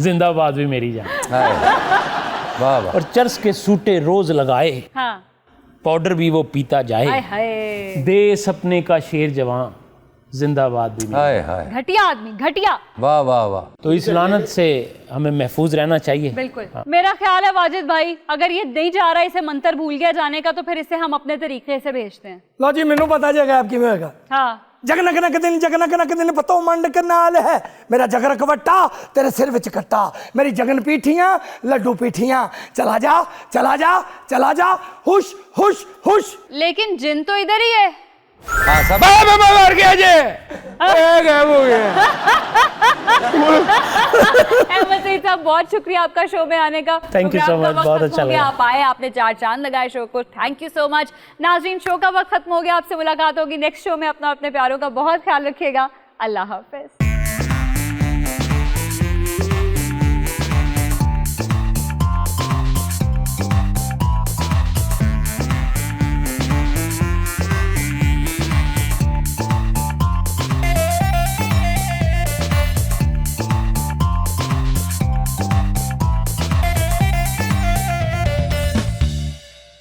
जिंदाबाद भी मेरी जान। वाह वाह। और चर्च के सूटे रोज लगाए, हाँ। पाउडर भी वो पीता हाय जाए, हाय। दे सपने का शेर जवान, जिंदाबाद भी मेरी। हाय हाय। घटिया आदमी, घटिया। वाह वाह वाह। तो इस लानत से हमें महफूज रहना चाहिए। बिल्कुल। मेरा ख्याल है वाजिद भाई, अगर ये नहीं जा रहा, इसे मंत्र भूल गया जाने का, तो फिर इसे हम अपने तरीके से भेजते हैं। ਲਓ ਜੀ ਮੈਨੂੰ ਪਤਾ ਜੇ ਗਾਇਬ ਕਿਵੇਂ ਹੋਏਗਾ। हाँ। ਜਗਨਕ ਨਕ ਦਿਨ ਪਤੋ ਮੰਡਕ ਨਾਲ ਹੈ ਮੇਰਾ ਜਗਰਕ ਵੱਟਾ ਤੇਰੇ ਸਿਰ ਵਿੱਚ ਕੱਟਾ ਮੇਰੀ ਜਗਨ ਪੀਠੀਆਂ ਲੱਡੂ ਪੀਠੀਆਂ ਚਲਾ ਜਾ ਹੁਸ਼ ਹੁਸ਼ ਹੁਸ਼। लेकिन जिन तो इधर ही है। हाँ सब मर गया जे गायब हो गया। अहमद सईद साहब, बहुत शुक्रिया आपका शो में आने का। Thank you so प्रोग्राम का much, वक्त बहुत खत्म अच्छा हो गया, लगा। आप आए, आपने 4 चांद लगाए शो को। Thank you so much. नाज़रीन, शो का वक्त खत्म हो गया, आपसे मुलाकात होगी नेक्स्ट शो में। अपने प्यारों का बहुत ख्याल रखिएगा। अल्लाह हाफिज।